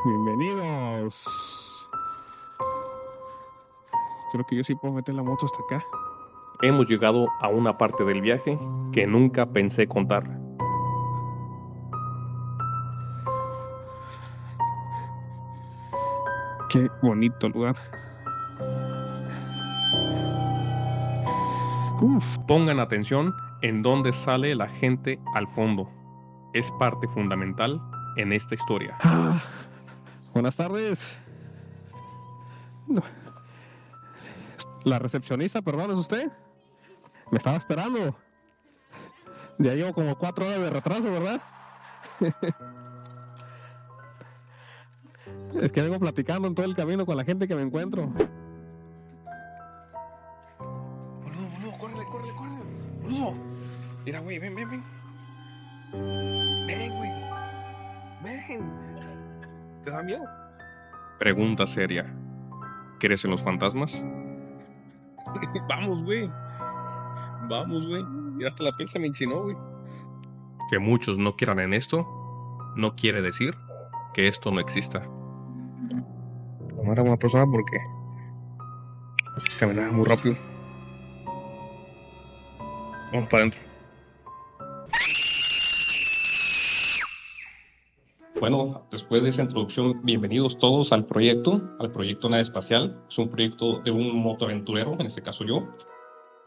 Bienvenidos. Creo que yo sí puedo meter la moto hasta acá. Hemos llegado a una parte del viaje que nunca pensé contar. Qué bonito lugar. Uf. Pongan atención en dónde sale la gente al fondo. Es parte fundamental en esta historia. Buenas tardes. No. La recepcionista, perdón, ¿es usted? Me estaba esperando. Ya llevo como 4 horas de retraso, ¿verdad? Es que vengo platicando en todo el camino con la gente que me encuentro. Boludo, córrele. Boludo. Mira, güey, ven. Ven, güey. Ven. ¿Te da miedo? Pregunta seria. ¿Crees en los fantasmas? Vamos, güey. Mira, hasta la piel se me enchinó, güey. Que muchos no quieran en esto, no quiere decir que esto no exista. No era una persona porque caminaba muy rápido. Vamos para adentro. Bueno, después de esa introducción, bienvenidos todos al proyecto Nave Espacial. Es un proyecto de un motoaventurero, en este caso yo.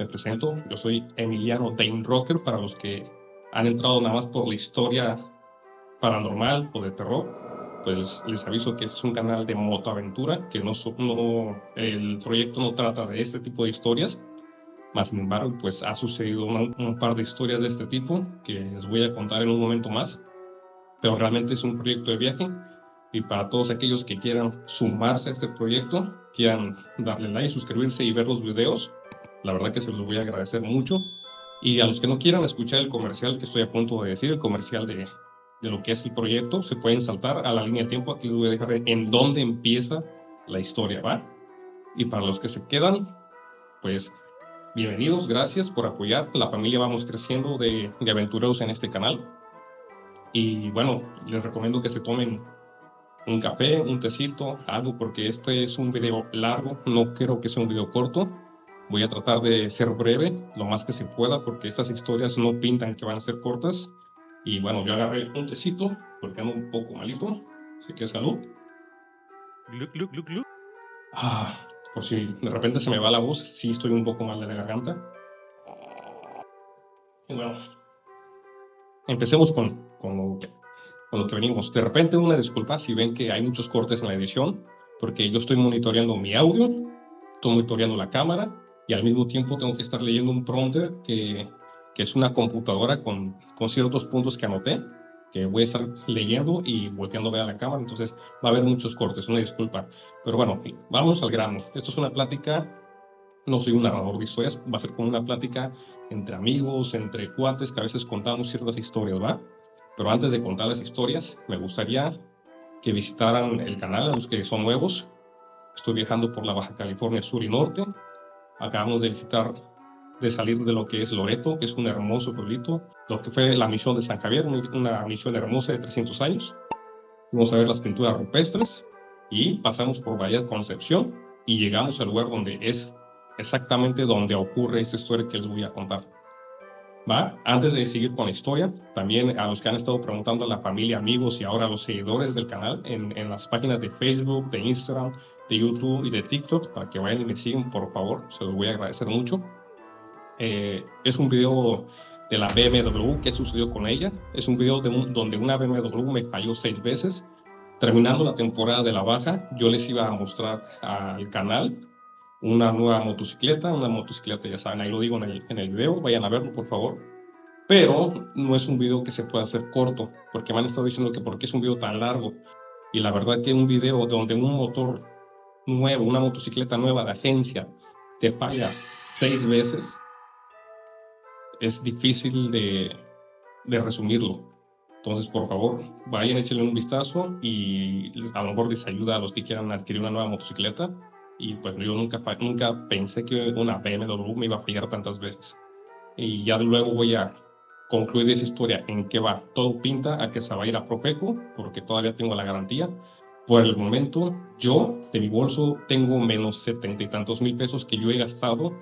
Me presento, yo soy Emiliano Dane Rocker, para los que han entrado nada más por la historia paranormal o de terror, pues les aviso que este es un canal de motoaventura, que el proyecto no trata de este tipo de historias, más sin embargo, pues ha sucedido un par de historias de este tipo que les voy a contar en un momento más, pero realmente es un proyecto de viaje y para todos aquellos que quieran sumarse a este proyecto, quieran darle like, suscribirse y ver los videos, la verdad que se los voy a agradecer mucho. Y a los que no quieran escuchar el comercial que estoy a punto de decir, el comercial de lo que es el proyecto, se pueden saltar a la línea de tiempo. Aquí les voy a dejar en dónde empieza la historia, ¿va? Y para los que se quedan, pues bienvenidos, gracias por apoyar. La familia vamos creciendo de aventureros en este canal. Y bueno, les recomiendo que se tomen un café, un tecito, algo, porque este es un video largo, no creo que sea un video corto. Voy a tratar de ser breve, lo más que se pueda, porque estas historias no pintan que van a ser cortas. Y bueno, yo agarré un tecito, porque ando un poco malito, así que salud. Look. Por si de repente se me va la voz, sí estoy un poco mal de la garganta. Y bueno, empecemos con lo que venimos. De repente, una disculpa si ven que hay muchos cortes en la edición, porque yo estoy monitoreando mi audio, estoy monitoreando la cámara, y al mismo tiempo tengo que estar leyendo un prompter que es una computadora con ciertos puntos que anoté, que voy a estar leyendo y volteando a ver a la cámara, entonces va a haber muchos cortes, una disculpa. Pero bueno, vamos al grano. Esto es una plática, no soy un narrador de historias, va a ser como una plática entre amigos, entre cuates, que a veces contamos ciertas historias, ¿va? Pero antes de contar las historias, me gustaría que visitaran el canal, a los que son nuevos. Estoy viajando por la Baja California Sur y Norte. Acabamos de salir de lo que es Loreto, que es un hermoso pueblito, lo que fue la misión de San Javier, una misión hermosa de 300 años. Fuimos a ver las pinturas rupestres y pasamos por Bahía Concepción y llegamos al lugar donde es exactamente donde ocurre esta historia que les voy a contar. ¿Va? Antes de seguir con la historia, también a los que han estado preguntando, a la familia, amigos y ahora a los seguidores del canal en las páginas de Facebook, de Instagram, de YouTube y de TikTok, para que vayan y me sigan, por favor, se los voy a agradecer mucho. Es un video de la BMW, qué sucedió con ella. Es un video donde una BMW me falló 6 veces. Terminando la temporada de la baja, yo les iba a mostrar al canal una nueva motocicleta, ya saben, ahí lo digo en el video, vayan a verlo por favor. Pero no es un video que se pueda hacer corto, porque me han estado diciendo que por qué es un video tan largo. Y la verdad que un video donde un motor nuevo, una motocicleta nueva de agencia, te falla 6 veces, es difícil de resumirlo. Entonces, por favor, vayan, échenle un vistazo y a lo mejor les ayuda a los que quieran adquirir una nueva motocicleta. Y pues yo nunca pensé que una BMW me iba a fallar tantas veces. Y ya luego voy a concluir esa historia en qué va. Todo pinta a que se va a ir a Profeco, porque todavía tengo la garantía. Por el momento, yo de mi bolso tengo menos 70 y tantos mil pesos que yo he gastado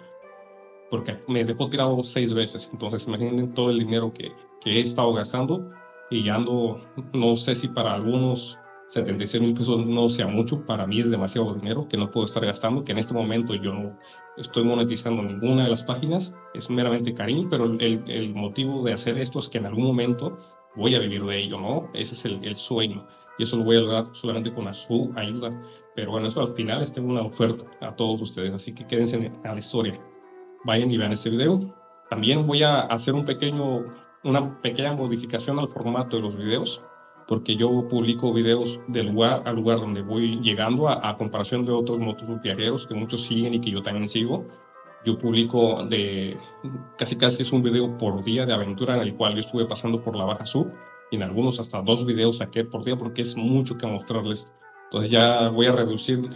porque me dejó tirado 6 veces. Entonces, imaginen todo el dinero que he estado gastando y ando, no sé si para algunos 76 mil pesos no sea mucho, para mí es demasiado dinero que no puedo estar gastando, que en este momento yo no estoy monetizando ninguna de las páginas, es meramente cariño, pero el motivo de hacer esto es que en algún momento voy a vivir de ello, ¿no? Ese es el sueño, y eso lo voy a lograr solamente con su ayuda. Pero bueno, eso al final es una oferta a todos ustedes, así que quédense a la historia. Vayan y vean este video. También voy a hacer una pequeña modificación al formato de los videos, porque yo publico videos de lugar a lugar donde voy llegando, a comparación de otros motoviajeros que muchos siguen y que yo también sigo. Yo publico casi es un video por día de aventura en el cual yo estuve pasando por la Baja Sur, y en algunos hasta 2 videos saqué por día porque es mucho que mostrarles. Entonces ya voy a reducir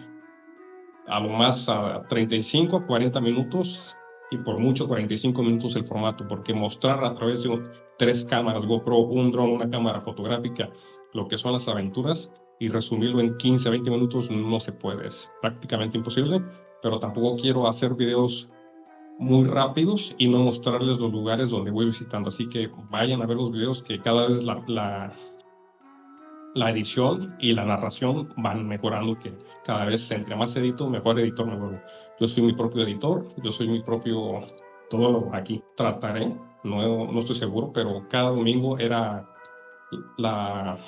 a lo más a 35 a 40 minutos, y por mucho 45 minutos el formato, porque mostrar a través de 3 cámaras GoPro, un dron, una cámara fotográfica, lo que son las aventuras, y resumirlo en 15 a 20 minutos no se puede, es prácticamente imposible. Pero tampoco quiero hacer videos muy rápidos y no mostrarles los lugares donde voy visitando, así que vayan a ver los videos, que cada vez la edición y la narración van mejorando, que cada vez entre más edito, mejor editor me vuelvo. Yo soy mi propio editor, yo soy mi propio todo lo aquí. Trataré, no estoy seguro, pero cada domingo era la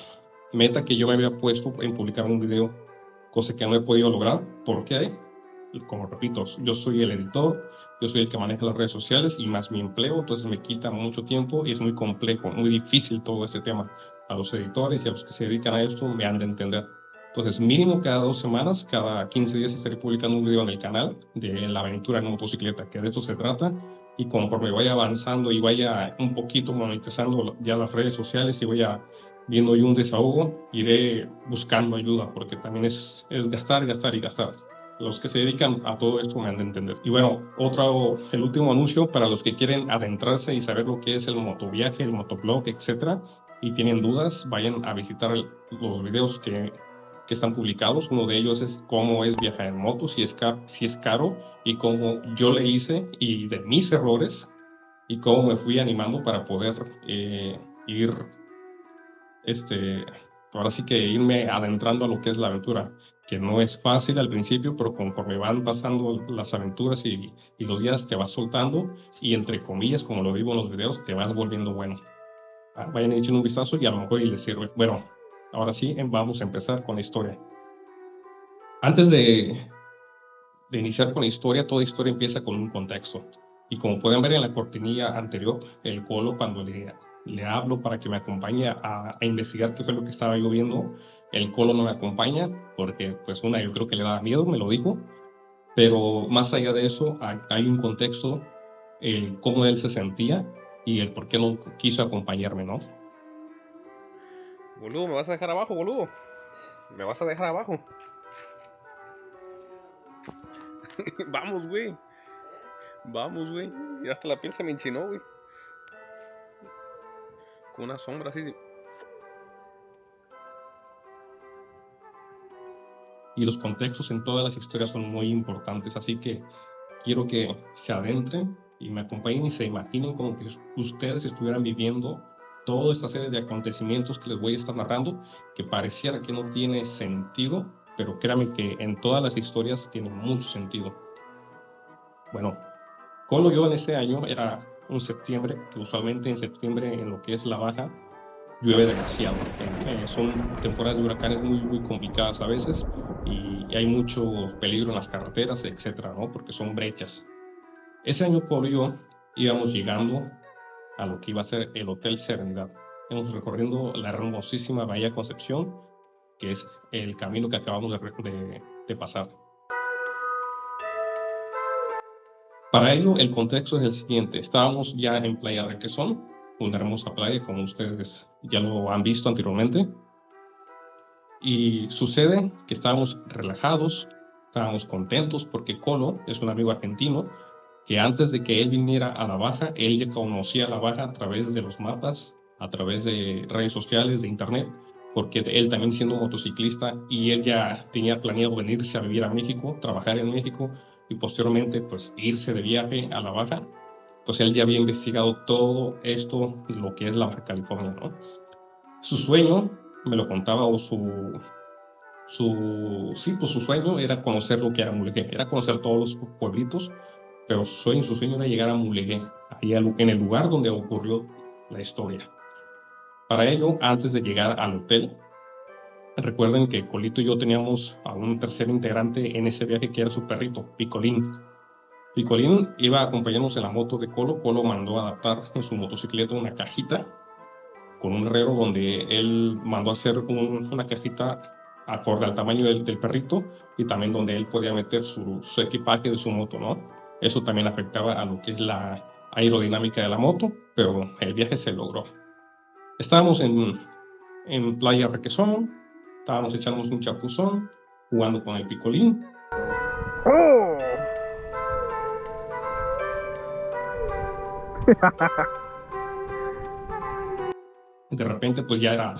meta que yo me había puesto en publicar un video, cosa que no he podido lograr. ¿Por qué? Como repito, yo soy el editor, yo soy el que maneja las redes sociales y más mi empleo, entonces me quita mucho tiempo y es muy complejo, muy difícil todo este tema. A los editores y a los que se dedican a esto me han de entender. Entonces, mínimo cada 2 semanas, cada 15 días estaré publicando un video en el canal de la aventura en motocicleta, que de esto se trata. Y conforme vaya avanzando y vaya un poquito monetizando ya las redes sociales y vaya viendo yo un desahogo, iré buscando ayuda, porque también es gastar, gastar y gastar. Los que se dedican a todo esto me han de entender. Y bueno, el último anuncio para los que quieren adentrarse y saber lo que es el motoviaje, el motoblog, etcétera, y tienen dudas, vayan a visitar los videos que están publicados. Uno de ellos es cómo es viajar en moto, si es caro, y cómo yo le hice, y de mis errores, y cómo me fui animando para poder ir, ahora sí que irme adentrando a lo que es la aventura, que no es fácil al principio, pero conforme van pasando las aventuras y los días te vas soltando, y entre comillas, como lo digo en los videos, te vas volviendo bueno. Vayan y echen un vistazo y a lo mejor y les sirve. Bueno, ahora sí, vamos a empezar con la historia. Antes de iniciar con la historia, toda historia empieza con un contexto. Y como pueden ver en la cortinilla anterior, el Colo, cuando le hablo para que me acompañe a investigar qué fue lo que estaba yo viendo, el Colo no me acompaña porque, pues, yo creo que le daba miedo, me lo dijo. Pero más allá de eso, hay un contexto, el cómo él se sentía y el por qué no quiso acompañarme, ¿no? Boludo, ¿me vas a dejar abajo, boludo? ¿Me vas a dejar abajo? Vamos, güey. Vamos, güey. Y hasta la piel se me enchinó, güey. Con una sombra así de... Y los contextos en todas las historias son muy importantes, así que quiero que se adentren y me acompañen y se imaginen como que ustedes estuvieran viviendo toda esta serie de acontecimientos que les voy a estar narrando, que pareciera que no tiene sentido, pero créanme que en todas las historias tiene mucho sentido. Bueno, Colo yo en ese año era un septiembre, que usualmente en septiembre en lo que es la Baja llueve demasiado. Son temporadas de huracanes muy, muy complicadas a veces, y hay mucho peligro en las carreteras, etcétera, ¿no? Porque son brechas. Ese año Colo y yo íbamos llegando a lo que iba a ser el Hotel Serenidad. Íbamos recorriendo la hermosísima Bahía Concepción, que es el camino que acabamos de pasar. Para ello, el contexto es el siguiente. Estábamos ya en Playa Requesón, una hermosa playa, como ustedes ya lo han visto anteriormente. Y sucede que estábamos relajados, estábamos contentos, porque Colo es un amigo argentino que antes de que él viniera a La Baja, él ya conocía La Baja a través de los mapas, a través de redes sociales, de internet, porque él también siendo motociclista y él ya tenía planeado venirse a vivir a México, trabajar en México y posteriormente pues irse de viaje a la Baja, pues él ya había investigado todo esto, lo que es la Baja California, ¿no? Su sueño, me lo contaba, o su sueño era conocer lo que era Mulegé, era conocer todos los pueblitos, pero su sueño era llegar a Mulegé, ahí en el lugar donde ocurrió la historia. Para ello, antes de llegar al hotel, recuerden que Colito y yo teníamos a un tercer integrante en ese viaje que era su perrito, Picolín. Picolín iba a acompañarnos en la moto de Colo. Colo mandó a adaptar en su motocicleta una cajita con un herrero donde él mandó a hacer una cajita acorde al tamaño del perrito y también donde él podía meter su equipaje de su moto, ¿no? Eso también afectaba a lo que es la aerodinámica de la moto, pero el viaje se logró. Estábamos en Playa Requesón, estábamos echándonos un chapuzón, jugando con el Picolín. ¡Oh! De repente pues ya era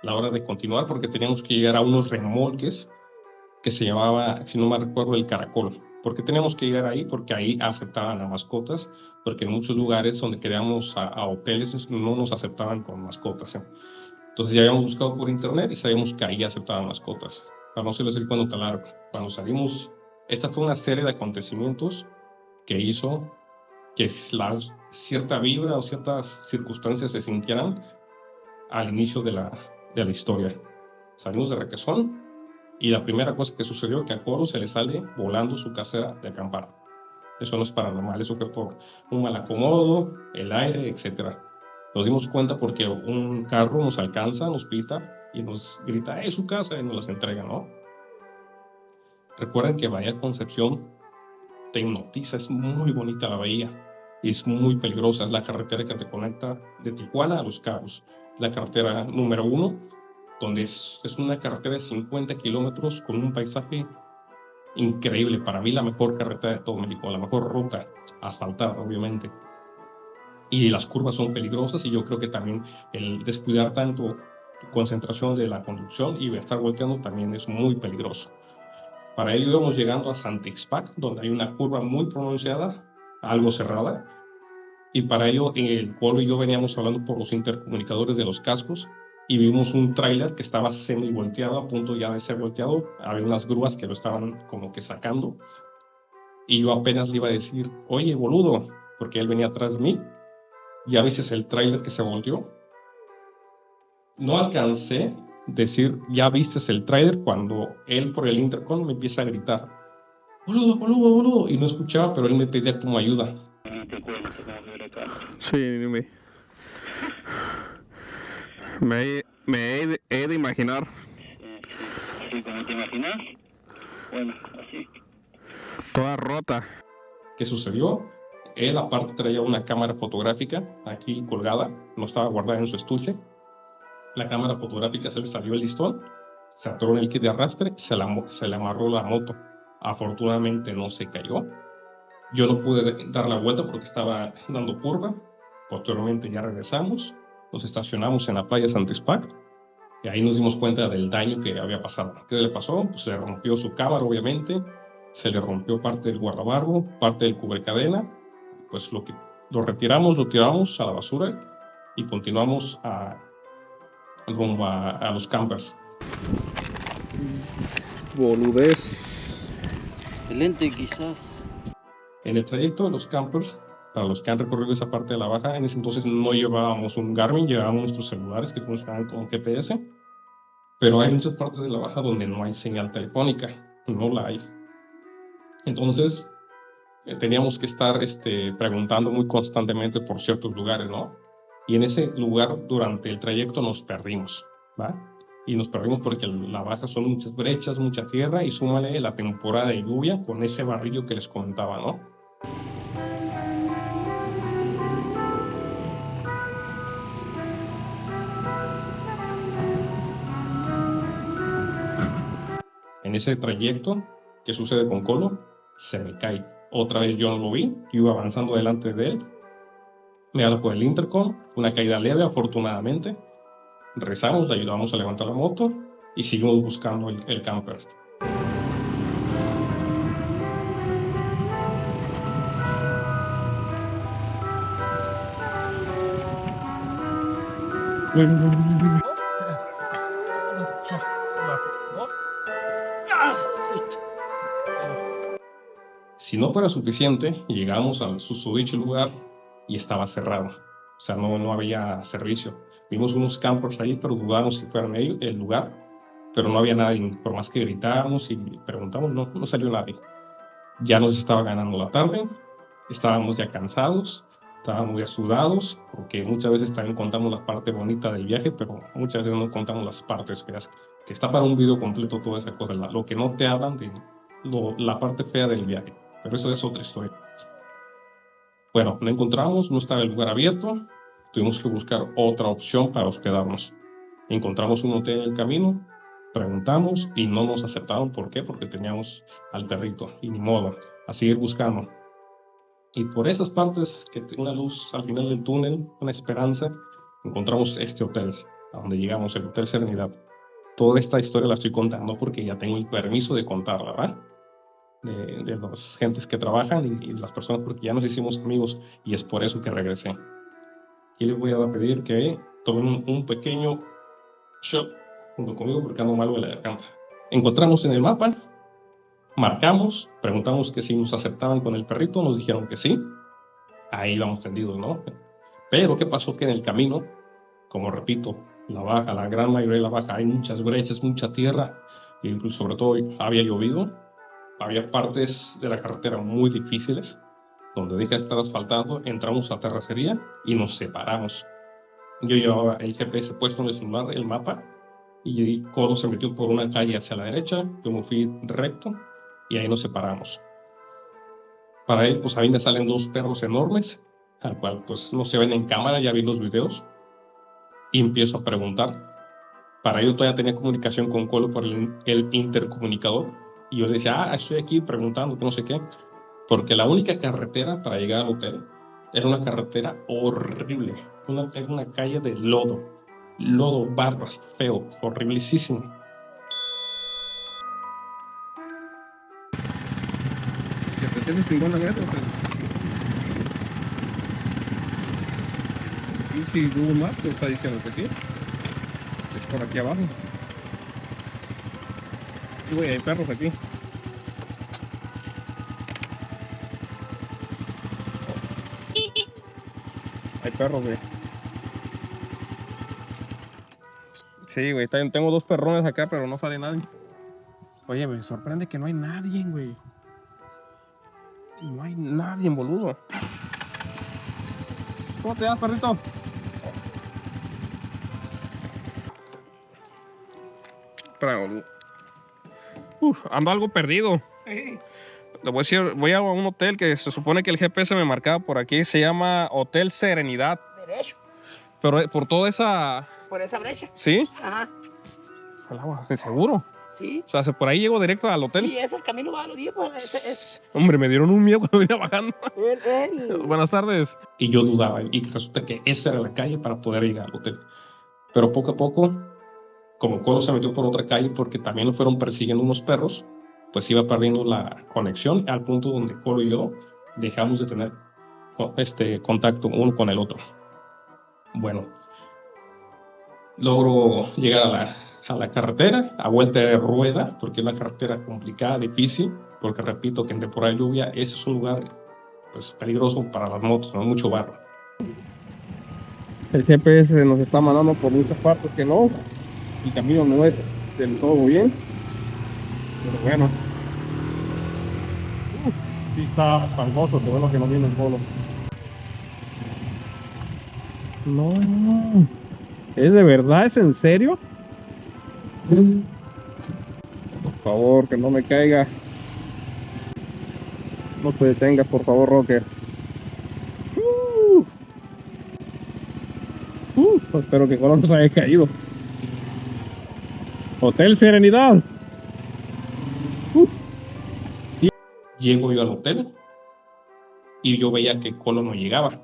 la hora de continuar porque teníamos que llegar a unos remolques que se llamaba, si no me recuerdo, el Caracol. ¿Por qué teníamos que llegar ahí? Porque ahí aceptaban a mascotas, porque en muchos lugares donde queríamos a hoteles no nos aceptaban con mascotas, ¿eh? Entonces ya habíamos buscado por internet y sabíamos que ahí aceptaban mascotas. Para no hacerles el cuento tan largo, cuando salimos, esta fue una serie de acontecimientos que hizo que cierta vibra o ciertas circunstancias se sintieran al inicio de la historia. Salimos de Requesón y la primera cosa que sucedió es que a Coro se le sale volando su casera de acampar. Eso no es paranormal, eso fue por un mal acomodo, el aire, etc. Nos dimos cuenta porque un carro nos alcanza, nos pita y nos grita, ¡su casa! Y nos las entrega, ¿no? Recuerden que Bahía Concepción te hipnotiza, es muy bonita la bahía y es muy peligrosa. Es la carretera que te conecta de Tijuana a Los Cabos. La carretera número 1, donde es una carretera de 50 kilómetros con un paisaje increíble. Para mí la mejor carretera de todo México, la mejor ruta, asfaltada obviamente. Y las curvas son peligrosas y yo creo que también el descuidar tanto tu concentración de la conducción y estar volteando también es muy peligroso. Para ello íbamos llegando a Santixpac, donde hay una curva muy pronunciada, algo cerrada, y para ello el Colo y yo veníamos hablando por los intercomunicadores de los cascos y vimos un tráiler que estaba semi volteado, a punto ya de ser volteado. Había unas grúas que lo estaban como que sacando y yo apenas le iba a decir, oye boludo, porque él venía atrás de mí, y a veces el tráiler que se volteó. No alcancé a decir, ya vistes el tráiler, cuando él por el intercom me empieza a gritar, boludo, boludo, boludo, y no escuchaba, pero él me pedía como ayuda. Sí, he de imaginar. Sí, como te imaginas. Bueno, así. Toda rota. ¿Qué sucedió? Él aparte traía una cámara fotográfica aquí colgada, no estaba guardada en su estuche. La cámara fotográfica se le salió el listón, se atoró en el kit de arrastre, se le amarró la moto. Afortunadamente no se cayó. Yo no pude dar la vuelta porque estaba dando curva. Posteriormente ya regresamos, nos estacionamos en la playa Santixpac y ahí nos dimos cuenta del daño que había pasado. ¿Qué le pasó? Pues se le rompió su cámara, obviamente, se le rompió parte del guardabarro, parte del cubrecadena. Pues lo retiramos, lo tiramos a la basura y continuamos rumbo a los campers. Boludez. Excelente, quizás. En el trayecto de los campers, para los que han recorrido esa parte de la Baja, en ese entonces no llevábamos un Garmin, llevábamos nuestros celulares que funcionaban como GPS, pero hay muchas partes de la Baja donde no hay señal telefónica, no la hay. Entonces teníamos que estar preguntando muy constantemente por ciertos lugares, ¿no? Y en ese lugar, durante el trayecto, nos perdimos, ¿va? Y nos perdimos porque la Baja son muchas brechas, mucha tierra, y súmale la temporada de lluvia con ese barrillo que les comentaba, ¿no? En ese trayecto, ¿qué sucede con Colo? Se me cae. Otra vez yo no lo vi, yo iba avanzando delante de él. Me habla por el intercom, fue una caída leve afortunadamente, Regresamos, le ayudamos a levantar la moto y seguimos buscando el camper. Si no fuera suficiente, llegamos al susodicho lugar y estaba cerrado. O sea, no había servicio. Vimos unos campers ahí, pero dudamos si fueran el lugar. Pero no había nadie. Por más que gritamos y preguntamos, no salió nadie. Ya nos estaba ganando la tarde. Estábamos ya cansados. Estábamos ya sudados. Porque muchas veces también contamos la parte bonita del viaje, pero muchas veces no contamos las partes feas. Que está para un video completo toda esa cosa. Lo que no te hablan de la parte fea del viaje. Pero eso es otra historia. Bueno, no encontramos, no estaba el lugar abierto. Tuvimos que buscar otra opción para hospedarnos. Encontramos un hotel en el camino, preguntamos y no nos aceptaron. ¿Por qué? Porque teníamos al perrito y ni modo, a seguir buscando. Y por esas partes que tiene una luz al final del túnel, una esperanza, encontramos este hotel, a donde llegamos, el Hotel Serenidad. Toda esta historia la estoy contando porque ya tengo el permiso de contarla, ¿verdad? De las gentes que trabajan y las personas, porque ya nos hicimos amigos y es por eso que regresé. Y les voy a pedir que tomen un pequeño shot junto conmigo porque ando malo de la garganta. Encontramos en el mapa, marcamos, preguntamos que si nos aceptaban con el perrito, nos dijeron que sí. Ahí vamos tendidos, ¿no? Pero ¿qué pasó? Que en el camino, como repito, la gran mayoría de la baja, hay muchas brechas, mucha tierra, y sobre todo había llovido. Había partes de la carretera muy difíciles, donde deja de estar asfaltado, entramos a terracería y nos separamos. Yo llevaba el GPS puesto en el celular, el mapa, y Colo se metió por una calle hacia la derecha, yo me fui recto y ahí nos separamos. Para él, pues a mí me salen dos perros enormes, al cual pues no se ven en cámara, ya vi los videos, y empiezo a preguntar. Para ello todavía tenía comunicación con Colo por el intercomunicador. Y yo le decía, estoy aquí preguntando, que no sé qué. Porque la única carretera para llegar al hotel era una carretera horrible. Era una calle de lodo. Lodo, barbas, feo, horriblísimo. Que te tienes 50 metros. Y si Google Maps te está diciendo que sí. Es por aquí abajo. Sí, güey, hay perros aquí. Hay perros, güey. Sí, güey, tengo dos perrones acá, pero no sale nadie. Oye, me sorprende que no hay nadie, güey. No hay nadie, boludo. ¿Cómo te llamas, perrito? Espera, boludo. Ando algo perdido. Le voy a decir, voy a un hotel que se supone que el GPS me marcaba por aquí. Se llama Hotel Serenidad. Derecho. Pero por toda esa... Por esa brecha. ¿Sí? Ajá. El agua, ¿de seguro? Sí. O sea, por ahí llego directo al hotel. Y ese camino va a los días, pues. Hombre, me dieron un miedo cuando venía bajando. Él. Buenas tardes. Y yo dudaba, y resulta que esa era la calle para poder llegar al hotel. Pero poco a poco, como Colo se metió por otra calle porque también lo fueron persiguiendo unos perros, pues iba perdiendo la conexión al punto donde Colo y yo dejamos de tener contacto uno con el otro. Bueno, logro llegar a la carretera, a vuelta de rueda, porque es una carretera complicada, difícil, porque repito que en temporada de lluvia ese es un lugar pues, peligroso para las motos, no hay mucho barro. El GPS nos está mandando por muchas partes que no. El camino no es del todo bien. Pero bueno. Sí está fangoso, se ve lo que no viene el polo. No. ¿Es de verdad? ¿Es en serio? Por favor, que no me caiga. No te detengas, por favor, Rocker. Espero que Colón no se haya caído. Hotel Serenidad. Llego yo al hotel y yo veía que Colo no llegaba.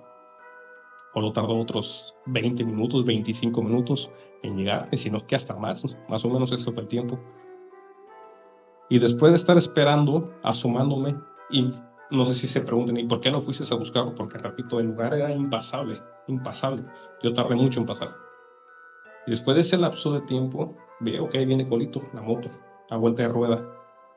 Colo tardó otros 20 minutos, 25 minutos en llegar, y si no que hasta más o menos ese fue el tiempo. Y después de estar esperando, asomándome, y no sé si se pregunten, ¿y por qué no fuiste a buscarlo? Porque, repito, el lugar era impasable. Yo tardé mucho en pasar. Y después de ese lapso de tiempo, veo que ahí viene Colito, la moto, a vuelta de rueda.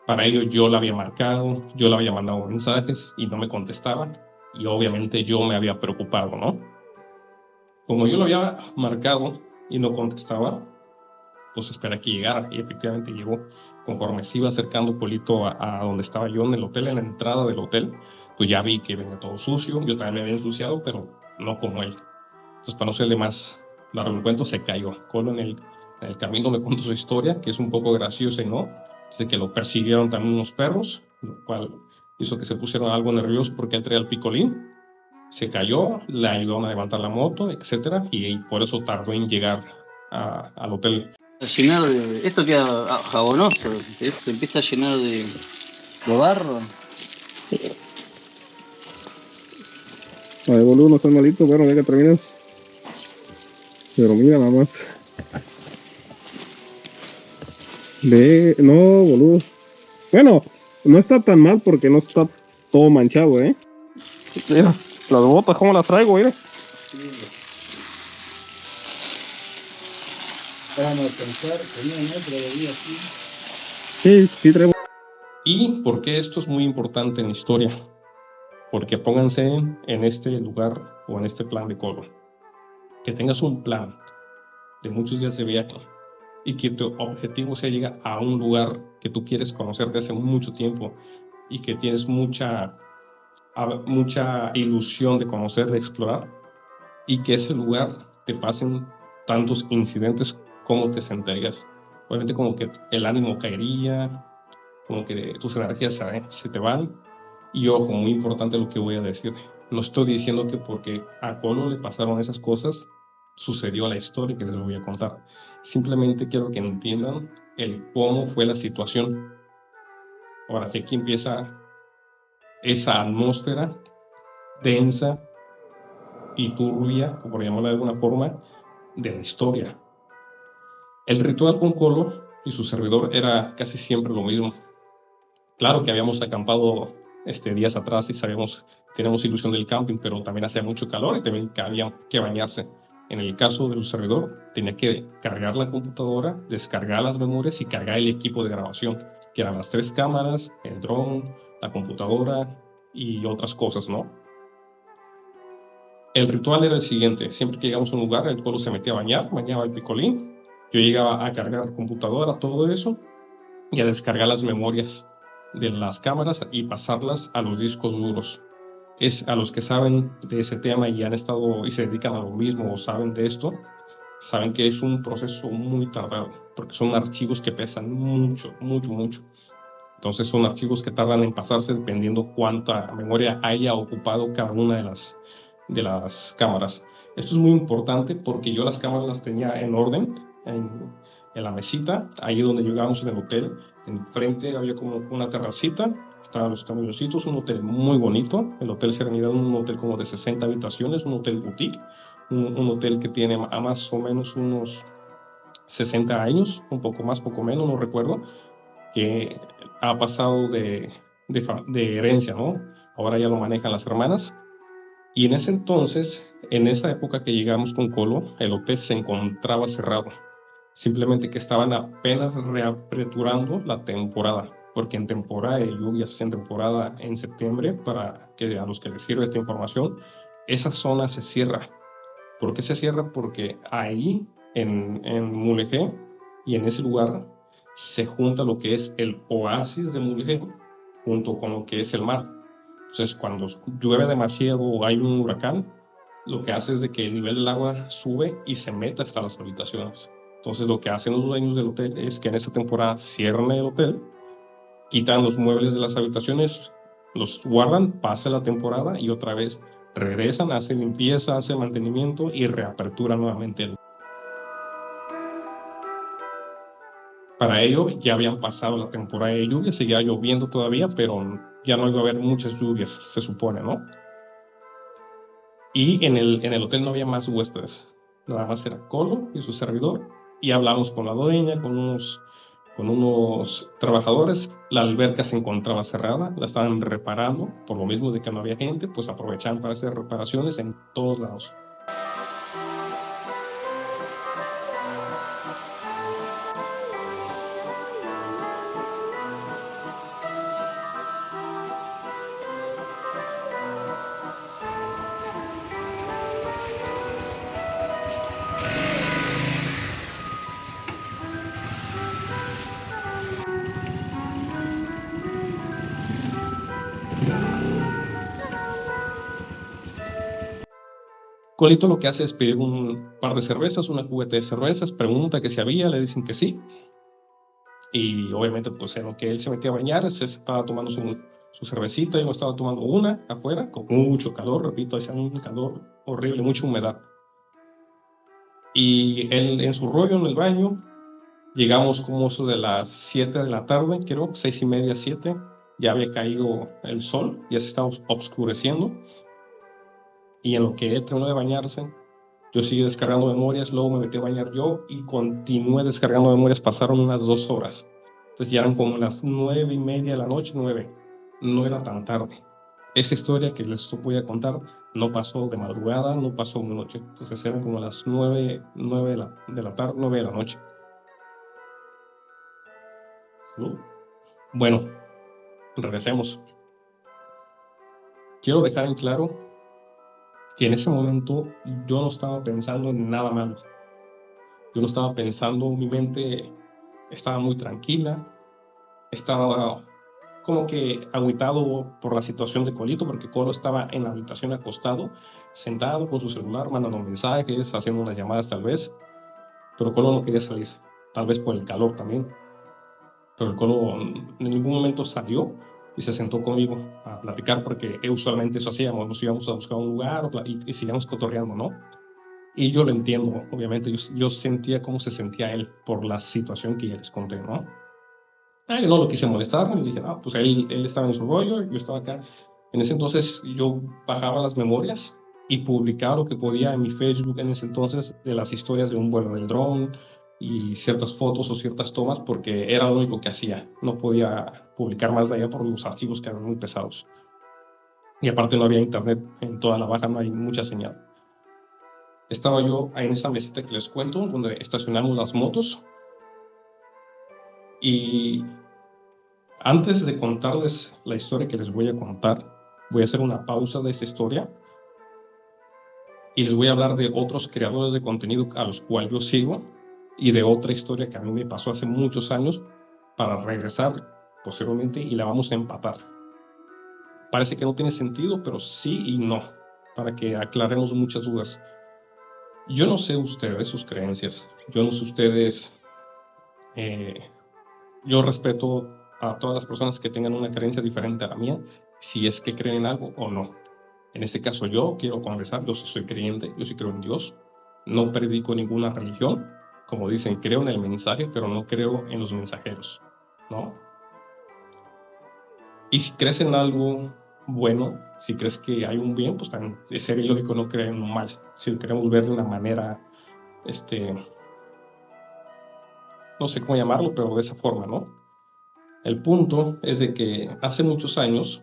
Para ello yo la había marcado, yo le había mandado mensajes y no me contestaban. Y obviamente yo me había preocupado, ¿no? Como yo lo había marcado y no contestaba, pues esperé a que llegara. Y efectivamente llegó. Conforme se iba acercando Polito a donde estaba yo en el hotel, en la entrada del hotel, pues ya vi que venía todo sucio. Yo también me había ensuciado, pero no como él. Entonces, para no serle más largo el cuento, se cayó. Colo en el camino me contó su historia, que es un poco graciosa y no. De que lo persiguieron también unos perros, lo cual hizo que se pusieron algo nerviosos porque él traía el picolín. Se cayó, le ayudaron a levantar la moto, etcétera, y por eso tardó en llegar al hotel. A llenar de. Esto queda jabonoso, se empieza a llenar de barro. Ay, boludo, no seas malito, bueno, ya que terminas. Pero mira nada más. No, boludo. Bueno, no está tan mal porque no está todo manchado, Mira, las botas, ¿cómo las traigo, mira? Vamos a pensar, tenía otra bebida así. Sí traigo. ¿Y por qué esto es muy importante en la historia? Porque pónganse en este lugar o en este plan de Colo. Que tengas un plan de muchos días de viaje y que tu objetivo sea llegar a un lugar que tú quieres conocer desde hace mucho tiempo y que tienes mucha ilusión de conocer, de explorar, y que ese lugar te pasen tantos incidentes, ¿cómo te sentirías? Obviamente como que el ánimo caería, como que tus energías se te van. Y ojo, muy importante lo que voy a decir, no estoy diciendo que porque a Colo le pasaron esas cosas sucedió la historia que les voy a contar. Simplemente quiero que entiendan el cómo fue la situación. Ahora que aquí empieza esa atmósfera densa y turbia, por llamarla de alguna forma, de la historia. El ritual con Colo y su servidor era casi siempre lo mismo. Claro que habíamos acampado días atrás y teníamos ilusión del camping, pero también hacía mucho calor y también había que bañarse. En el caso de su servidor, tenía que cargar la computadora, descargar las memorias y cargar el equipo de grabación, que eran las 3 cámaras, el dron, la computadora y otras cosas, ¿no? El ritual era el siguiente: siempre que llegamos a un lugar, el Colo se metía a bañar, bañaba el picolín, yo llegaba a cargar la computadora, todo eso, y a descargar las memorias de las cámaras y pasarlas a los discos duros. A los que saben de ese tema y han estado y se dedican a lo mismo o saben de esto, saben que es un proceso muy tardado, porque son archivos que pesan mucho. Entonces son archivos que tardan en pasarse dependiendo cuánta memoria haya ocupado cada una de las cámaras. Esto es muy importante porque yo las cámaras las tenía en orden, en la mesita, ahí donde llegábamos en el hotel. Enfrente había como una terracita, estaban los camioncitos, un hotel muy bonito, el Hotel Serenidad, un hotel como de 60 habitaciones, un hotel boutique, un hotel que tiene a más o menos unos 60 años, un poco más, poco menos, no recuerdo, que ha pasado de herencia, ¿no? Ahora ya lo manejan las hermanas. Y en ese entonces, en esa época que llegamos con Colo, el hotel se encontraba cerrado. Simplemente que estaban apenas reaperturando la temporada, porque en temporada de lluvias, en temporada en septiembre, para que a los que les sirve esta información, esa zona se cierra. ¿Por qué se cierra? Porque ahí, en Mulegé, y en ese lugar, se junta lo que es el oasis de Mulegé, junto con lo que es el mar. Entonces, cuando llueve demasiado o hay un huracán, lo que hace es de que el nivel del agua sube y se mete hasta las habitaciones. Entonces, lo que hacen los dueños del hotel es que en esa temporada cierran el hotel, quitan los muebles de las habitaciones, los guardan, pasa la temporada y otra vez regresan, hacen limpieza, hacen mantenimiento y reaperturan nuevamente el. Para ello ya habían pasado la temporada de lluvia, seguía lloviendo todavía, pero ya no iba a haber muchas lluvias, se supone, ¿no? Y en el hotel no había más huéspedes. Nada más era Colo y su servidor. Y hablamos con la dueña, con unos trabajadores. La alberca se encontraba cerrada, la estaban reparando. Por lo mismo de que no había gente, pues aprovechaban para hacer reparaciones en todos lados. Colito lo que hace es pedir un par de cervezas, una cubeta de cervezas, pregunta que si había, le dicen que sí. Y obviamente, pues en lo que él se metía a bañar, se estaba tomando su cervecita, yo estaba tomando una afuera, con mucho calor, repito, hacía un calor horrible, mucha humedad. Y él en su rollo en el baño, llegamos como eso de las 7 de la tarde, creo, 6:30, 7, ya había caído el sol, ya se estaba oscureciendo. Y en lo que él terminó de bañarse, yo seguí descargando memorias, luego me metí a bañar yo y continué descargando memorias. Pasaron unas 2 horas. Entonces ya eran como las 9:30 de la noche, 9. No era tan tarde. Esa historia que les voy a contar no pasó de madrugada, no pasó de noche. Entonces eran como las 9 de la tarde, 9 de la noche. ¿No? Bueno, regresemos. Quiero dejar en claro que en ese momento yo no estaba pensando en nada malo. Yo no estaba pensando, mi mente estaba muy tranquila, estaba como que agüitado por la situación de Colito, porque Colo estaba en la habitación acostado, sentado con su celular, mandando mensajes, haciendo unas llamadas tal vez, pero Colo no quería salir, tal vez por el calor también. Pero el Colo en ningún momento salió y se sentó conmigo a platicar, porque usualmente eso hacíamos, nos íbamos a buscar un lugar y seguíamos cotorreando, ¿no? Y yo lo entiendo, obviamente, yo sentía cómo se sentía él por la situación que ya les conté, ¿no? Yo no lo quise molestar, le dije, no, pues él estaba en su rollo, yo estaba acá. En ese entonces yo bajaba las memorias y publicaba lo que podía en mi Facebook en ese entonces de las historias de un vuelo del dron y ciertas fotos o ciertas tomas, porque era lo único que hacía. No podía publicar más de allá por los archivos que eran muy pesados. Y aparte no había internet, en toda la baja no hay mucha señal. Estaba yo en esa mesita que les cuento, donde estacionamos las motos. Y antes de contarles la historia que les voy a contar, voy a hacer una pausa de esta historia y les voy a hablar de otros creadores de contenido a los cuales yo sigo y de otra historia que a mí me pasó hace muchos años, para regresar posteriormente y la vamos a empatar. Parece que no tiene sentido, pero sí y no, para que aclaremos muchas dudas. Yo no sé ustedes, sus creencias, yo no sé ustedes, yo respeto a todas las personas que tengan una creencia diferente a la mía, si es que creen en algo o no. En este caso yo quiero conversar, yo sí soy creyente, yo sí creo en Dios, no predico ninguna religión, como dicen, creo en el mensaje, pero no creo en los mensajeros, ¿no? Y si crees en algo bueno, si crees que hay un bien, pues también sería ilógico no creer en un mal. Si lo queremos ver de una manera, no sé cómo llamarlo, pero de esa forma, ¿no? El punto es de que hace muchos años,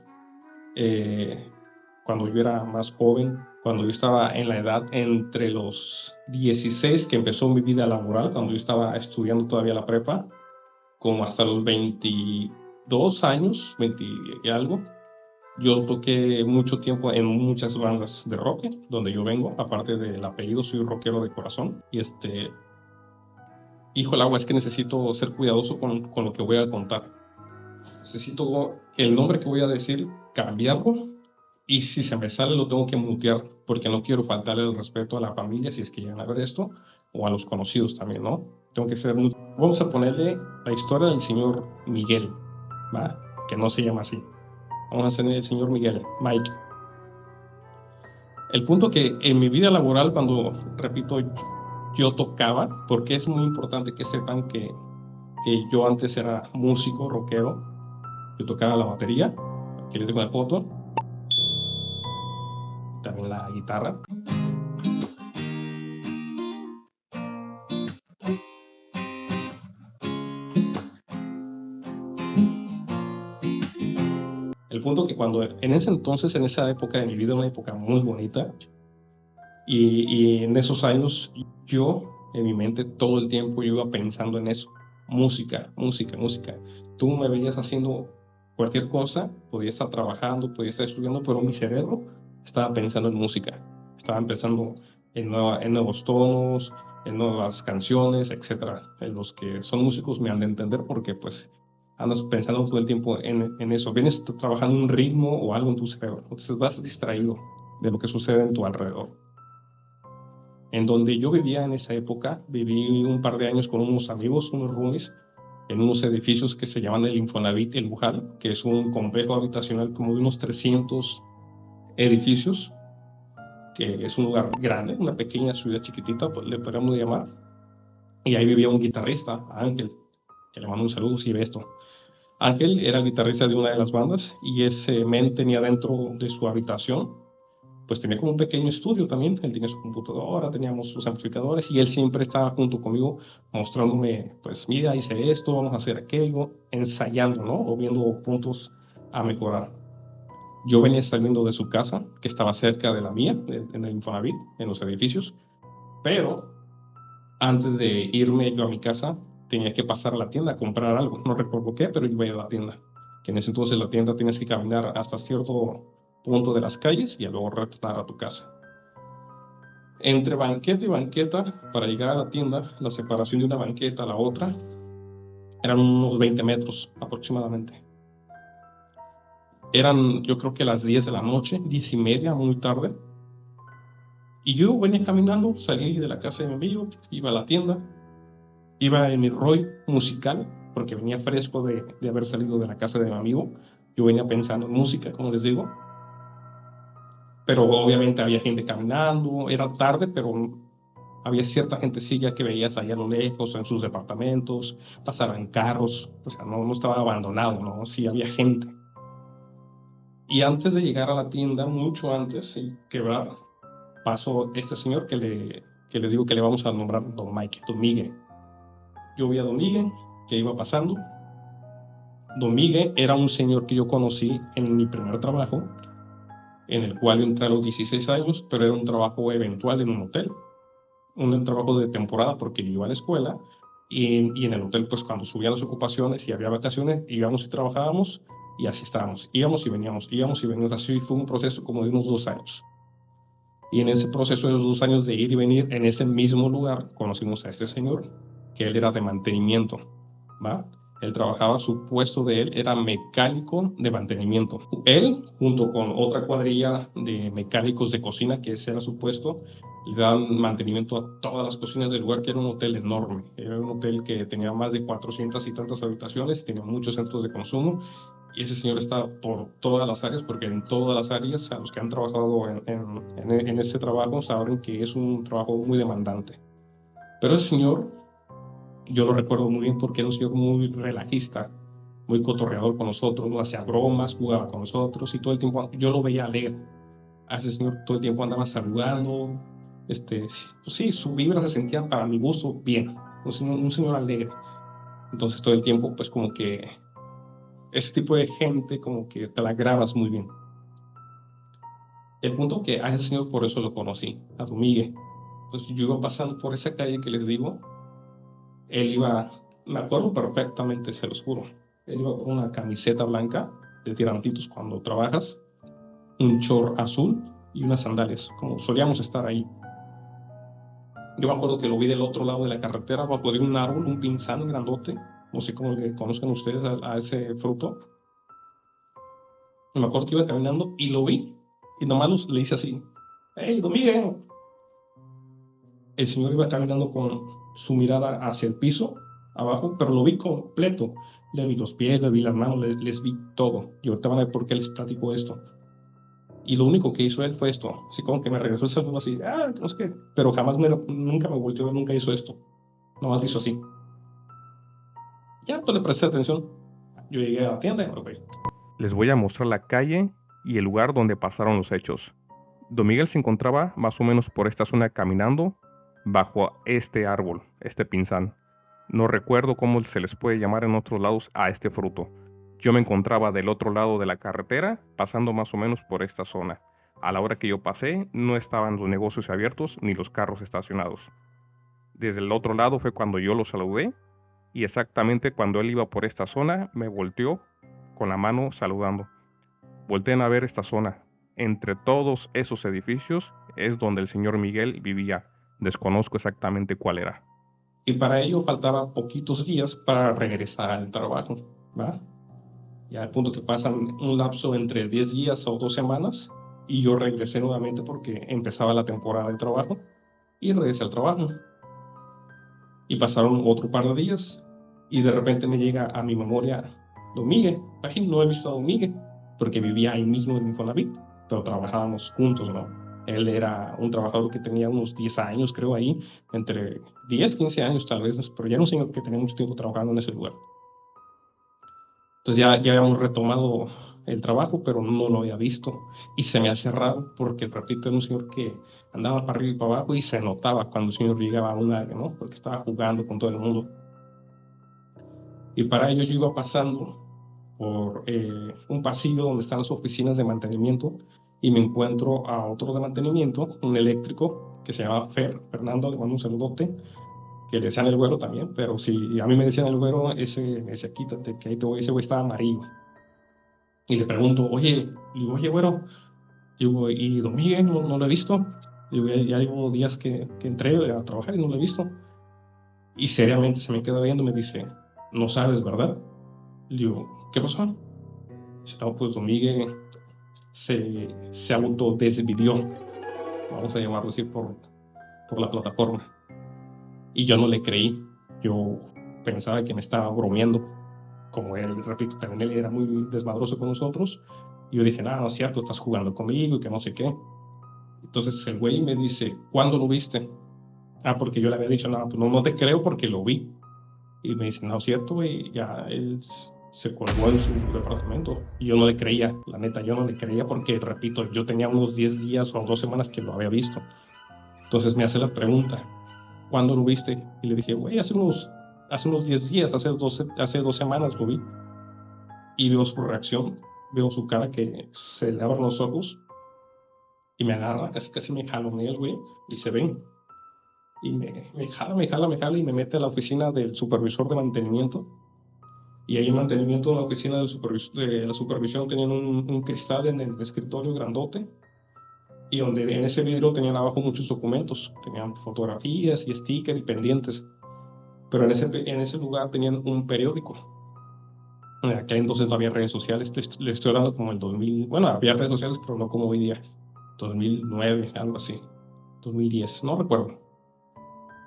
cuando yo era más joven, cuando yo estaba en la edad entre los 16, que empezó mi vida laboral, cuando yo estaba estudiando todavía la prepa, como hasta los 22 años, 20 y algo, yo toqué mucho tiempo en muchas bandas de rock, donde yo vengo, aparte del apellido, soy rockero de corazón, y hijo el agua, es que necesito ser cuidadoso con lo que voy a contar. Necesito el nombre que voy a decir, cambiarlo, y si se me sale lo tengo que mutear, porque no quiero faltarle el respeto a la familia, si es que llegan a ver esto, o a los conocidos también, ¿no? Tengo que ser muy... Vamos a ponerle la historia del señor Miguel, ¿va? Que no se llama así. Vamos a hacer el señor Miguel, Mike. El punto que en mi vida laboral, cuando, repito, yo tocaba, porque es muy importante que sepan que yo antes era músico, rockero, yo tocaba la batería, aquí les tengo una foto, también la guitarra. El punto que cuando en ese entonces, en esa época de mi vida, una época muy bonita, y en esos años yo, en mi mente, todo el tiempo yo iba pensando en eso. Música, música, música. Tú me veías haciendo cualquier cosa, podía estar trabajando, podía estar estudiando, pero mi cerebro estaba pensando en música. Estaba pensando en nuevos tonos, en nuevas canciones, etcétera. Los que son músicos me han de entender porque pues andas pensando todo el tiempo en eso. Vienes trabajando un ritmo o algo en tu cerebro. Entonces vas distraído de lo que sucede en tu alrededor. En donde yo vivía en esa época, viví un par de años con unos amigos, unos roomies, en unos edificios que se llaman el Infonavit, el Luján, que es un complejo habitacional como de unos 300 edificios, que es un lugar grande, una pequeña ciudad chiquitita, pues, le podríamos llamar. Y ahí vivía un guitarrista, Ángel, que le mando un saludo si ve esto. Ángel era el guitarrista de una de las bandas y ese men tenía dentro de su habitación, pues tenía como un pequeño estudio también. Él tenía su computadora, teníamos sus amplificadores y él siempre estaba junto conmigo mostrándome, pues mira, hice esto, vamos a hacer aquello, ensayando, ¿no? O viendo puntos a mejorar. Yo venía saliendo de su casa, que estaba cerca de la mía, en el Infonavit, en los edificios, pero antes de irme yo a mi casa, tenía que pasar a la tienda a comprar algo. No recuerdo qué, pero iba a ir a la tienda. Que en ese entonces la tienda tienes que caminar hasta cierto punto de las calles y luego retornar a tu casa. Entre banqueta y banqueta, para llegar a la tienda, la separación de una banqueta a la otra eran unos 20 metros aproximadamente. Eran, yo creo que las 10 de la noche, 10:30, muy tarde. Y yo venía caminando, salí de la casa de mi amigo, iba a la tienda, iba en mi rollo musical, porque venía fresco de haber salido de la casa de mi amigo. Yo venía pensando en música, como les digo. Pero obviamente había gente caminando, era tarde, pero había cierta gentecilla que veías allá a lo lejos, en sus departamentos, pasaban carros, o sea, no estaba abandonado, ¿no? Sí había gente. Y antes de llegar a la tienda, mucho antes, y quebrar, pasó este señor que les digo que le vamos a nombrar Don Mike, Don Miguel. Yo vi a Don Miguel que iba pasando. Don Miguel era un señor que yo conocí en mi primer trabajo, en el cual yo entré a los 16 años, pero era un trabajo eventual en un hotel. Un trabajo de temporada porque iba a la escuela y en el hotel, pues cuando subían las ocupaciones y había vacaciones, íbamos y trabajábamos y así estábamos. Íbamos y veníamos. Así fue un proceso como de unos 2 años. Y en ese proceso de los 2 años de ir y venir, en ese mismo lugar, conocimos a este señor, que él era de mantenimiento, ¿va? Él trabajaba, su puesto de él era mecánico de mantenimiento. Él, junto con otra cuadrilla de mecánicos de cocina, que ese era su puesto, le daban mantenimiento a todas las cocinas del lugar, que era un hotel enorme. Era un hotel que tenía más de 400 y tantas habitaciones, tenía muchos centros de consumo, y ese señor estaba por todas las áreas, porque en todas las áreas, a los que han trabajado en este trabajo, saben que es un trabajo muy demandante. Pero ese señor, yo lo recuerdo muy bien porque era un señor muy relajista, muy cotorreador con nosotros, no hacía bromas, jugaba con nosotros y todo el tiempo yo lo veía alegre. A ese señor todo el tiempo andaba saludando, pues sí, su vibra se sentía para mi gusto bien, un señor alegre. Entonces todo el tiempo pues como que ese tipo de gente como que te la grabas muy bien. El punto que a ese señor por eso lo conocí, a Don Miguel. Entonces yo iba pasando por esa calle que les digo, él iba, me acuerdo perfectamente, se los juro, él iba con una camiseta blanca de tirantitos cuando trabajas, un short azul y unas sandalias, como solíamos estar ahí. Yo me acuerdo que lo vi del otro lado de la carretera, bajo de un árbol, un pinzán grandote, no sé cómo le conozcan ustedes a ese fruto. Me acuerdo que iba caminando y lo vi, y nomás le hice así, ¡Hey, Don Miguel! El señor iba caminando con su mirada hacia el piso, abajo, pero lo vi completo. Le vi los pies, le vi las manos, les vi todo. Y ahorita van a ver por qué les platico esto. Y lo único que hizo él fue esto, así como que me regresó el saludo así, no sé qué, pero jamás nunca me volteó, nunca hizo esto. Nomás hizo así. Ya, pues le presté atención. Yo llegué a la tienda y me voy. Les voy a mostrar la calle y el lugar donde pasaron los hechos. Don Miguel se encontraba más o menos por esta zona caminando bajo este árbol, este pinzán. No recuerdo cómo se les puede llamar en otros lados a este fruto. Yo me encontraba del otro lado de la carretera, pasando más o menos por esta zona. A la hora que yo pasé, no estaban los negocios abiertos ni los carros estacionados. Desde el otro lado fue cuando yo lo saludé, y exactamente cuando él iba por esta zona, me volteó con la mano saludando. Volteen a ver esta zona. Entre todos esos edificios es donde el señor Miguel vivía. Desconozco exactamente cuál era. Y para ello faltaba poquitos días para regresar al trabajo, ¿va? Ya al punto que pasan un lapso entre 10 días o 2 semanas y yo regresé nuevamente porque empezaba la temporada de trabajo y regresé al trabajo. Y pasaron otro par de días y de repente me llega a mi memoria Don Miguel. Ay, no he visto a Don Miguel porque vivía ahí mismo en Infonavit, pero trabajábamos juntos, ¿no? Él era un trabajador que tenía unos 10 años, creo, ahí, entre 10, 15 años tal vez, pero ya era un señor que tenía mucho tiempo trabajando en ese lugar. Entonces ya habíamos retomado el trabajo, pero no lo había visto. Y se me hace raro porque, repito, era un señor que andaba para arriba y para abajo y se notaba cuando el señor llegaba a un área, ¿no? Porque estaba jugando con todo el mundo. Y para ello yo iba pasando por un pasillo donde están las oficinas de mantenimiento y me encuentro a otro de mantenimiento, un eléctrico que se llama Fernando, le mando un saludote, que le decían el güero también, pero si a mí me decían el güero, ese quítate, que ahí te voy, ese güey estaba amarillo. Y le pregunto, oye, güero, digo, ¿y Don Miguel no lo he visto? Digo, ya llevo días que entré a trabajar y no lo he visto. Y seriamente se me queda viendo y me dice, no sabes, ¿verdad? Le digo, ¿qué pasó? Dice, no, pues Don Miguel se autodesvivió, vamos a llamarlo así, por la plataforma. Y yo no le creí, yo pensaba que me estaba bromeando, como él, repito, también él era muy desmadroso con nosotros, y yo dije, no es cierto, estás jugando conmigo y que no sé qué. Entonces el güey me dice, ¿cuándo lo viste? Porque yo le había dicho, no, pues no te creo porque lo vi. Y me dice, no es cierto, güey, ya él se colgó en su departamento. Y yo no le creía, la neta, yo no le creía porque, repito, yo tenía unos 10 días o 2 semanas que lo había visto. Entonces me hace la pregunta, ¿cuándo lo viste? Y le dije, güey, hace unos 10 días, hace 2 semanas lo vi. Y veo su reacción, veo su cara que se le abren los ojos y me agarra, casi me jalonea el güey y se ven. Y me jala y me mete a la oficina del supervisor de mantenimiento. Y ahí en mantenimiento de la oficina de la supervisión tenían un cristal en el escritorio grandote y donde en ese vidrio tenían abajo muchos documentos, tenían fotografías y stickers y pendientes, pero en ese lugar tenían un periódico. En aquel entonces no había redes sociales, le estoy hablando como el 2000, bueno, había redes sociales, pero no como hoy día, 2009, algo así, 2010, no recuerdo.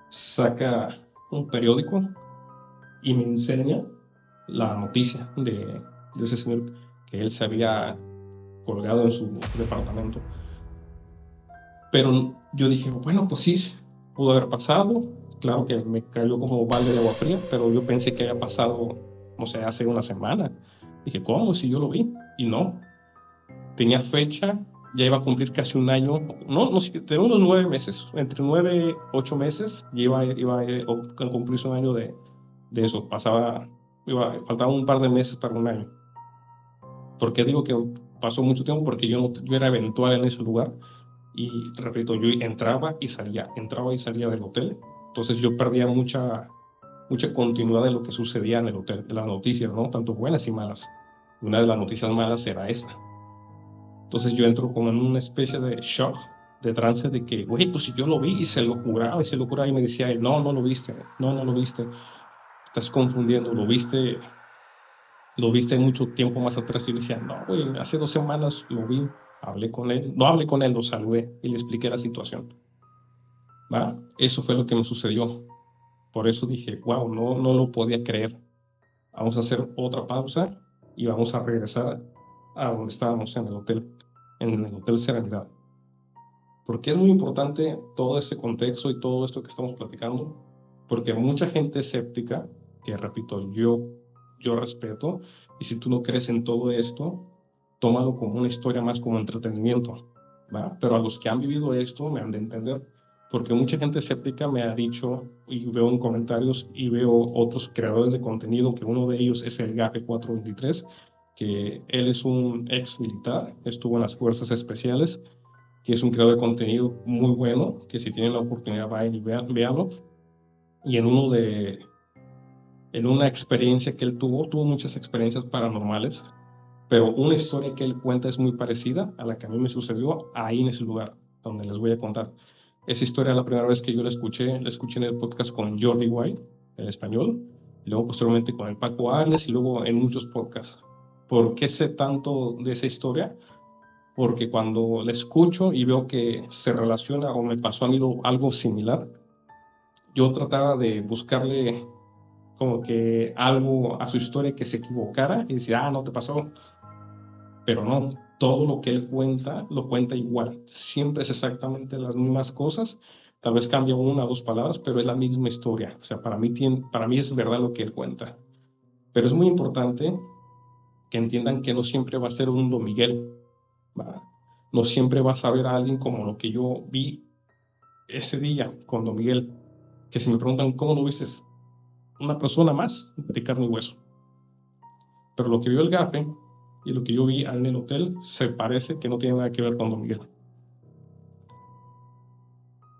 Saca un periódico y me enseña la noticia de ese señor que él se había colgado en su departamento. Pero yo dije, bueno, pues sí, pudo haber pasado. Claro que me cayó como balde de agua fría, pero yo pensé que había pasado, no sé, hace una semana. Dije, ¿cómo? Si yo lo vi. Y no. Tenía fecha, ya iba a cumplir casi un año. No sé, tenía unos 9 meses. Entre 9, 8 meses, y iba a cumplirse un año de eso. Faltaba un par de meses para un año. ¿Por qué digo que pasó mucho tiempo? Porque yo era eventual en ese lugar. Y repito, yo entraba y salía del hotel. Entonces yo perdía mucha continuidad de lo que sucedía en el hotel, de las noticias, ¿no? Tanto buenas y malas. Una de las noticias malas era esa. Entonces yo entro como en una especie de shock, de trance de que, güey, pues si yo lo vi, y se lo juraba y me decía él, no lo viste, no lo viste, estás confundiendo, lo viste mucho tiempo más atrás. Y yo le decía, no, güey, hace 2 semanas lo vi. No hablé con él, lo saludé y le expliqué la situación. ¿Va? Eso fue lo que me sucedió. Por eso dije, wow, no lo podía creer. Vamos a hacer otra pausa y vamos a regresar a donde estábamos en el Hotel Serenidad. Porque es muy importante todo ese contexto y todo esto que estamos platicando, porque mucha gente escéptica, que repito, yo respeto, y si tú no crees en todo esto, tómalo como una historia más, como entretenimiento. ¿va? Pero a los que han vivido esto me han de entender, porque mucha gente escéptica me ha dicho, y veo en comentarios, y veo otros creadores de contenido, que uno de ellos es el Gafe 423, que él es un ex militar, estuvo en las fuerzas especiales, que es un creador de contenido muy bueno, que si tienen la oportunidad vayan y véanlo. Y en una experiencia que él tuvo muchas experiencias paranormales, pero una historia que él cuenta es muy parecida a la que a mí me sucedió ahí en ese lugar, donde les voy a contar. Esa historia, la primera vez que yo la escuché en el podcast con Jordi White, en español, y luego posteriormente con el Paco Arias, y luego en muchos podcasts. ¿Por qué sé tanto de esa historia? Porque cuando la escucho y veo que se relaciona o me pasó a mí algo similar, yo trataba de buscarle como que algo a su historia que se equivocara y decir, no te pasó. Pero no, todo lo que él cuenta, lo cuenta igual. Siempre es exactamente las mismas cosas. Tal vez cambia una o dos palabras, pero es la misma historia. O sea, para mí es verdad lo que él cuenta. Pero es muy importante que entiendan que no siempre va a ser un Don Miguel, ¿va? No siempre vas a ver a alguien como lo que yo vi ese día con Don Miguel. Que si me preguntan, ¿cómo lo viste? Una persona más de carne y hueso. Pero lo que vio el Gafe y lo que yo vi en el hotel se parece que no tiene nada que ver con Don Miguel.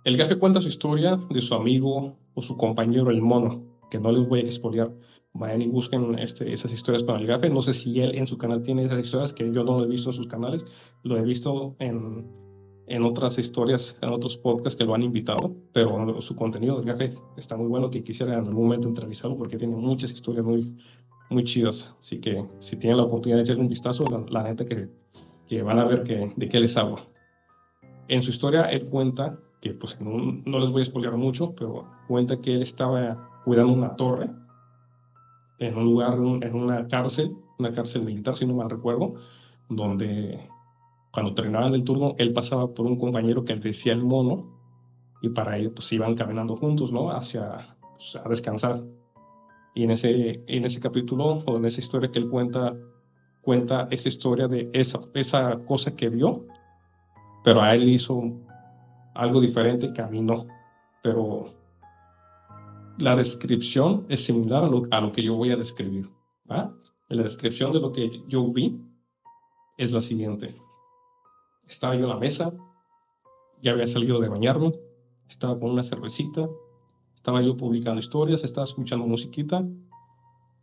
El Gafe cuenta su historia de su amigo o su compañero el Mono, que no les voy a expoliar. Vayan y busquen esas historias con el Gafe. No sé si él en su canal tiene esas historias, que yo no lo he visto en sus canales. Lo he visto en otras historias, en otros podcasts que lo han invitado, pero su contenido del Gafe está muy bueno, que quisiera en algún momento entrevistarlo porque tiene muchas historias muy chidas. Así que si tienen la oportunidad de echarle un vistazo, la neta que van a ver de qué les hablo. En su historia él cuenta que, pues no les voy a spoilear mucho, pero cuenta que él estaba cuidando una torre en un lugar, en una cárcel militar, si no mal recuerdo, donde cuando terminaban el turno, él pasaba por un compañero que él decía el Mono, y para ello pues iban caminando juntos, ¿no? Hacia, pues, a descansar. Y en ese capítulo, o en esa historia que él cuenta esa historia de esa cosa que vio, pero a él hizo algo diferente que a mí no. Pero la descripción es similar a lo que yo voy a describir, ¿va? La descripción de lo que yo vi es la siguiente. Estaba yo en la mesa, ya había salido de bañarme, estaba con una cervecita, estaba yo publicando historias, estaba escuchando musiquita,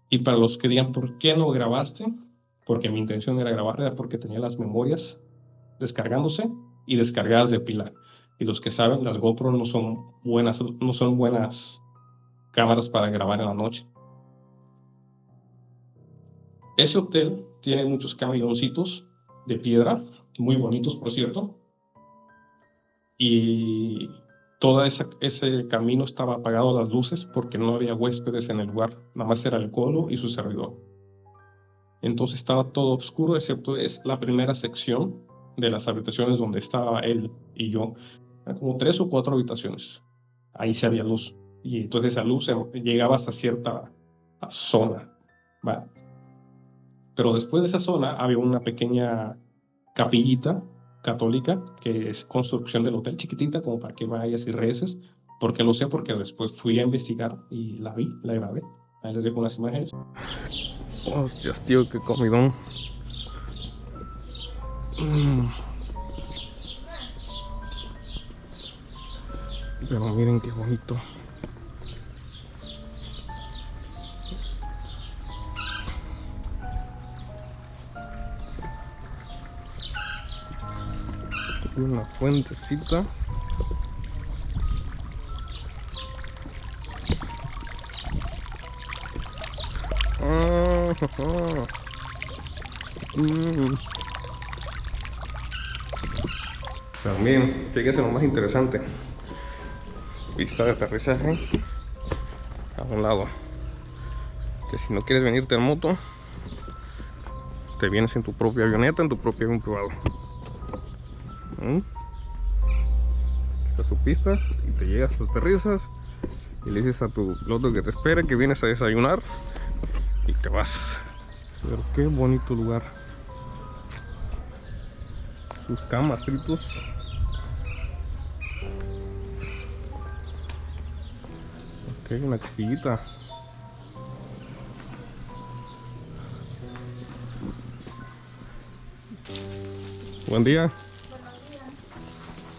y para los que digan, ¿por qué no grabaste? Porque mi intención era grabar, era porque tenía las memorias descargándose y descargadas de pila. Y los que saben, las GoPro no son buenas cámaras para grabar en la noche. Ese hotel tiene muchos camioncitos de piedra, muy bonitos por cierto, y todo ese camino estaba apagado las luces porque no había huéspedes en el lugar, nada más era el colo y su servidor. Entonces estaba todo oscuro, excepto la primera sección de las habitaciones donde estaba él y yo. Eran como 3 o 4 habitaciones. Ahí sí había luz. Y entonces esa luz llegaba hasta cierta zona, ¿va? Pero después de esa zona había una pequeña capillita católica, que es construcción del hotel, chiquitita, como para que vayas y reces. Porque lo sé, porque después fui a investigar y la grabé. Ahí les dejo unas imágenes. Hostias, tío, qué comidón. Pero miren qué bonito. Una fuentecita. También, fíjense lo más interesante. Pista de aterrizaje a un lado. Que si no quieres venirte en moto, te vienes en tu propia avioneta, en tu propio avión privado. Esta es su pista y te llegas, aterrizas y le dices a tu piloto que te espera, que vienes a desayunar y te vas. Pero qué bonito lugar. sus camastritos. Ok, una capillita. Buen día.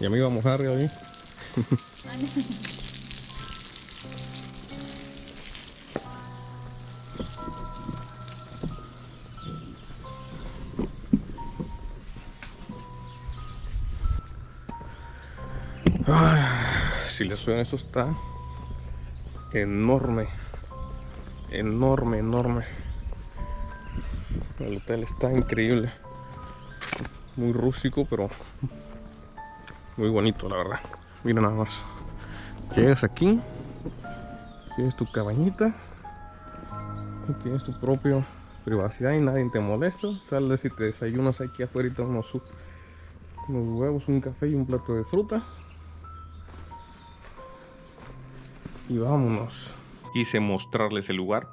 Ya me iba a mojar ahí. Si les suena, esto está enorme. Enorme, enorme. El hotel está increíble. Muy rústico, pero muy bonito, la verdad. Mira nada más. Llegas aquí, tienes tu cabañita, y tienes tu propia privacidad y nadie te molesta. Sales y te desayunas aquí afuera, unos huevos, un café y un plato de fruta. Y vámonos. Quise mostrarles el lugar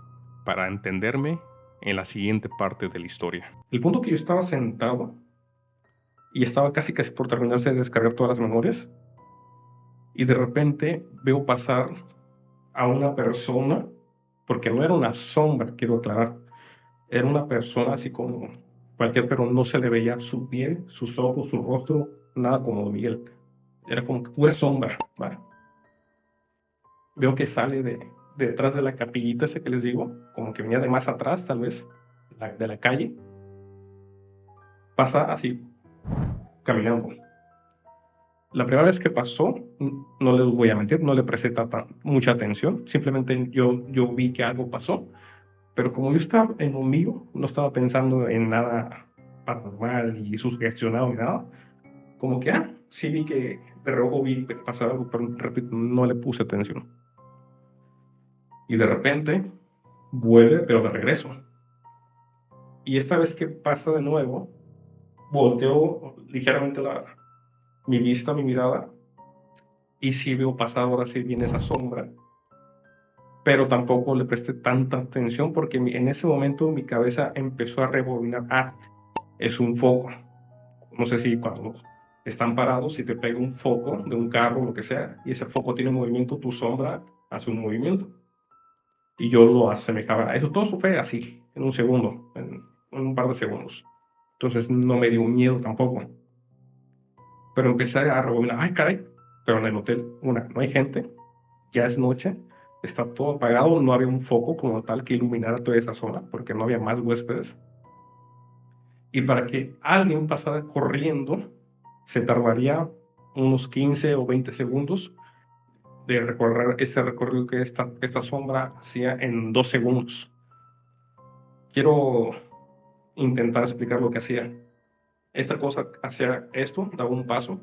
para entenderme en la siguiente parte de la historia. El punto que yo estaba sentado y estaba casi por terminarse de descargar todas las memorias, y de repente veo pasar a una persona, porque no era una sombra, quiero aclarar, era una persona así como cualquier, pero no se le veía su piel, sus ojos, su rostro, nada como de Miguel. Era como que pura sombra, ¿vale? Veo que sale detrás de la capillita esa que les digo, como que venía de más atrás, tal vez, de la calle. Pasa así, caminando. La primera vez que pasó, no les voy a mentir, no le presté mucha atención. Simplemente yo vi que algo pasó. Pero como yo estaba en lo mío, no estaba pensando en nada paranormal y sugestionado ni nada. Como que, sí vi que de reojo vi pasar algo, pero repito, no le puse atención. Y de repente vuelve, pero de regreso. Y esta vez que pasa de nuevo, volteo ligeramente mi vista, mi mirada, y sí veo pasar ahora sí viene esa sombra. Pero tampoco le presté tanta atención porque en ese momento mi cabeza empezó a rebobinar. Es un foco. No sé si cuando están parados, si te pega un foco de un carro o lo que sea, y ese foco tiene movimiento, tu sombra hace un movimiento. Y yo lo asemejaba a eso. Todo fue así, en un segundo, en un par de segundos. Entonces no me dio miedo tampoco. Pero empecé a rebobinar. Ay, caray. Pero en el hotel, no hay gente, ya es noche, está todo apagado, no había un foco como tal que iluminara toda esa zona, porque no había más huéspedes. Y para que alguien pasara corriendo, se tardaría unos 15 o 20 segundos de recorrer ese recorrido que esta sombra hacía en 2 segundos. Quiero intentar explicar lo que hacía. Esta cosa hacía esto, daba un paso,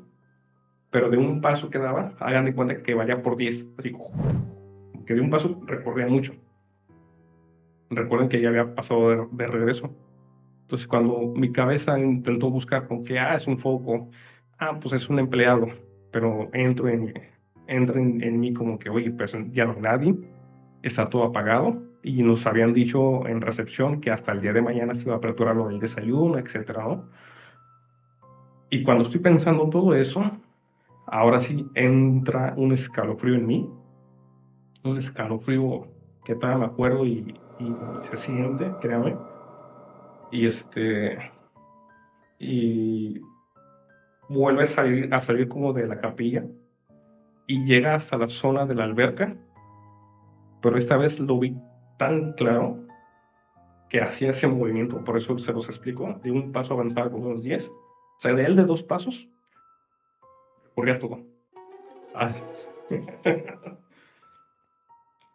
pero de un paso que daba, hagan de cuenta que valía por 10, así que de un paso recorría mucho. Recuerden que ya había pasado de regreso. Entonces cuando mi cabeza intentó buscar con que es un foco, pues es un empleado, pero entra en mí como que, oye, pues ya no hay nadie, está todo apagado, y nos habían dicho en recepción que hasta el día de mañana se iba a aperturar lo del desayuno, etcétera, ¿no? Y cuando estoy pensando todo eso, ahora sí entra un escalofrío en mí, un escalofrío que todavía me acuerdo y se siente, créame. Y vuelve a salir como de la capilla y llega hasta la zona de la alberca, pero esta vez lo vi tan claro que hacía ese movimiento, por eso se los explico, de un paso avanzaba con unos 10, o sea, de él de 2 pasos, ocurría todo.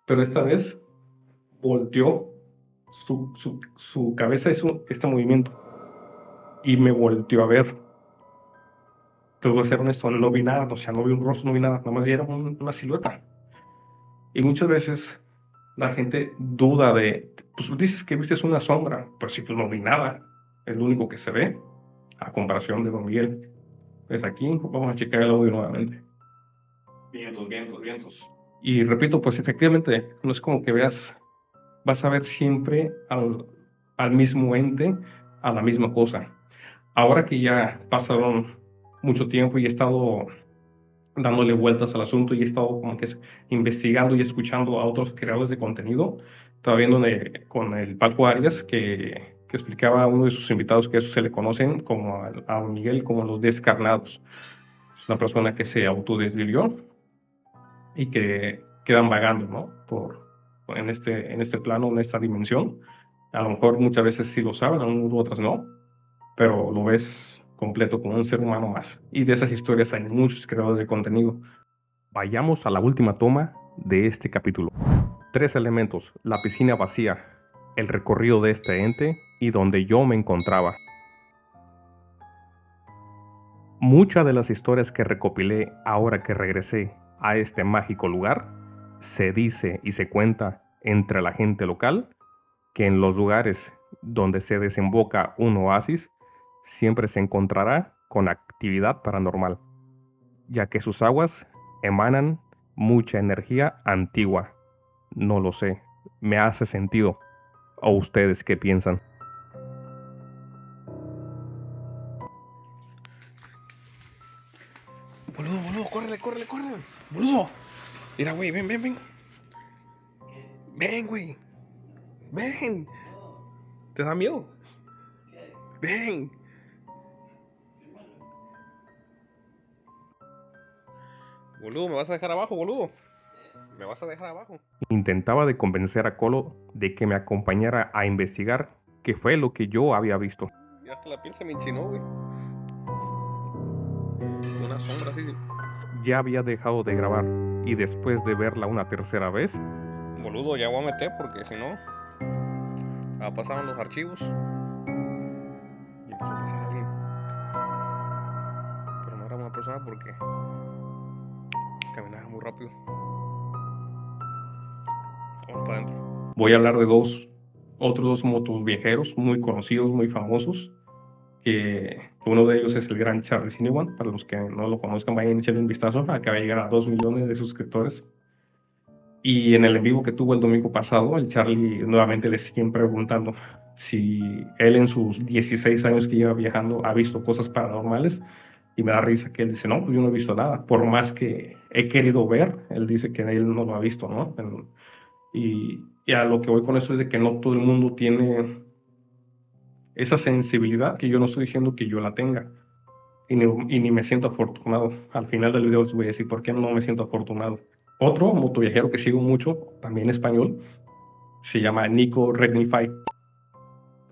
Pero esta vez volteó su cabeza, hizo este movimiento, y me volteó a ver. Te voy a ser honesto, no vi nada, o sea, no vi un rostro, no vi nada, nada más era una silueta. Y muchas veces la gente duda pues dices que viste una sombra, pero sí, pues no vi nada, es lo único que se ve, a comparación de Don Miguel. Pues aquí vamos a checar el audio nuevamente. Vientos. Y repito, pues efectivamente, no es como que vas a ver siempre al mismo ente, a la misma cosa. Ahora que ya pasaron mucho tiempo y he estado dándole vueltas al asunto y he estado como que investigando y escuchando a otros creadores de contenido, estaba viendo con el Paco Arias que explicaba a uno de sus invitados que eso se le conocen como a Miguel como los descarnados. Es una persona que se autodesvivió y que quedan vagando, ¿no? En este plano, en esta dimensión. A lo mejor muchas veces sí lo saben, otras no, pero lo ves completo como un ser humano más. Y de esas historias hay muchos creadores de contenido. Vayamos a la última toma de este capítulo. 3 elementos: la piscina vacía, el recorrido de este ente y donde yo me encontraba. Muchas de las historias que recopilé ahora que regresé a este mágico lugar, se dice y se cuenta entre la gente local que en los lugares donde se desemboca un oasis siempre se encontrará con actividad paranormal, ya que sus aguas emanan mucha energía antigua. No lo sé, me hace sentido. ¿O ustedes qué piensan? Boludo, córrele. Boludo. Mira, güey, ven. Ven, güey. Ven. ¿Te da miedo? Ven. Boludo, ¿me vas a dejar abajo, boludo? ¿Me vas a dejar abajo? Intentaba de convencer a Colo de que me acompañara a investigar qué fue lo que yo había visto. Ya hasta la piel se me enchinó, güey. Una sombra así. Ya había dejado de grabar y después de verla una tercera vez, Boludo, ya voy a meter porque si no, pasaban los archivos y empezó a pasar alguien. Pero no era una persona porque caminaba muy rápido. Vamos para adentro. voy a hablar de otros dos motoviejeros muy conocidos, muy famosos, que uno de ellos es el gran Charlie Cinewan. Para los que no lo conozcan, vayan a echarle un vistazo. Acaba de llegar a 2 millones de suscriptores. Y en el en vivo que tuvo el domingo pasado, el Charlie nuevamente le siguen preguntando si él en sus 16 años que lleva viajando ha visto cosas paranormales. Y me da risa que él dice, no, pues yo no he visto nada. Por más que he querido ver, él dice que él no lo ha visto, ¿no? Y a lo que voy con eso es de que no todo el mundo tiene esa sensibilidad, que yo no estoy diciendo que yo la tenga. Y ni me siento afortunado. Al final del video les voy a decir por qué no me siento afortunado. Otro motoviajero que sigo mucho, también español, se llama Nico Regnify.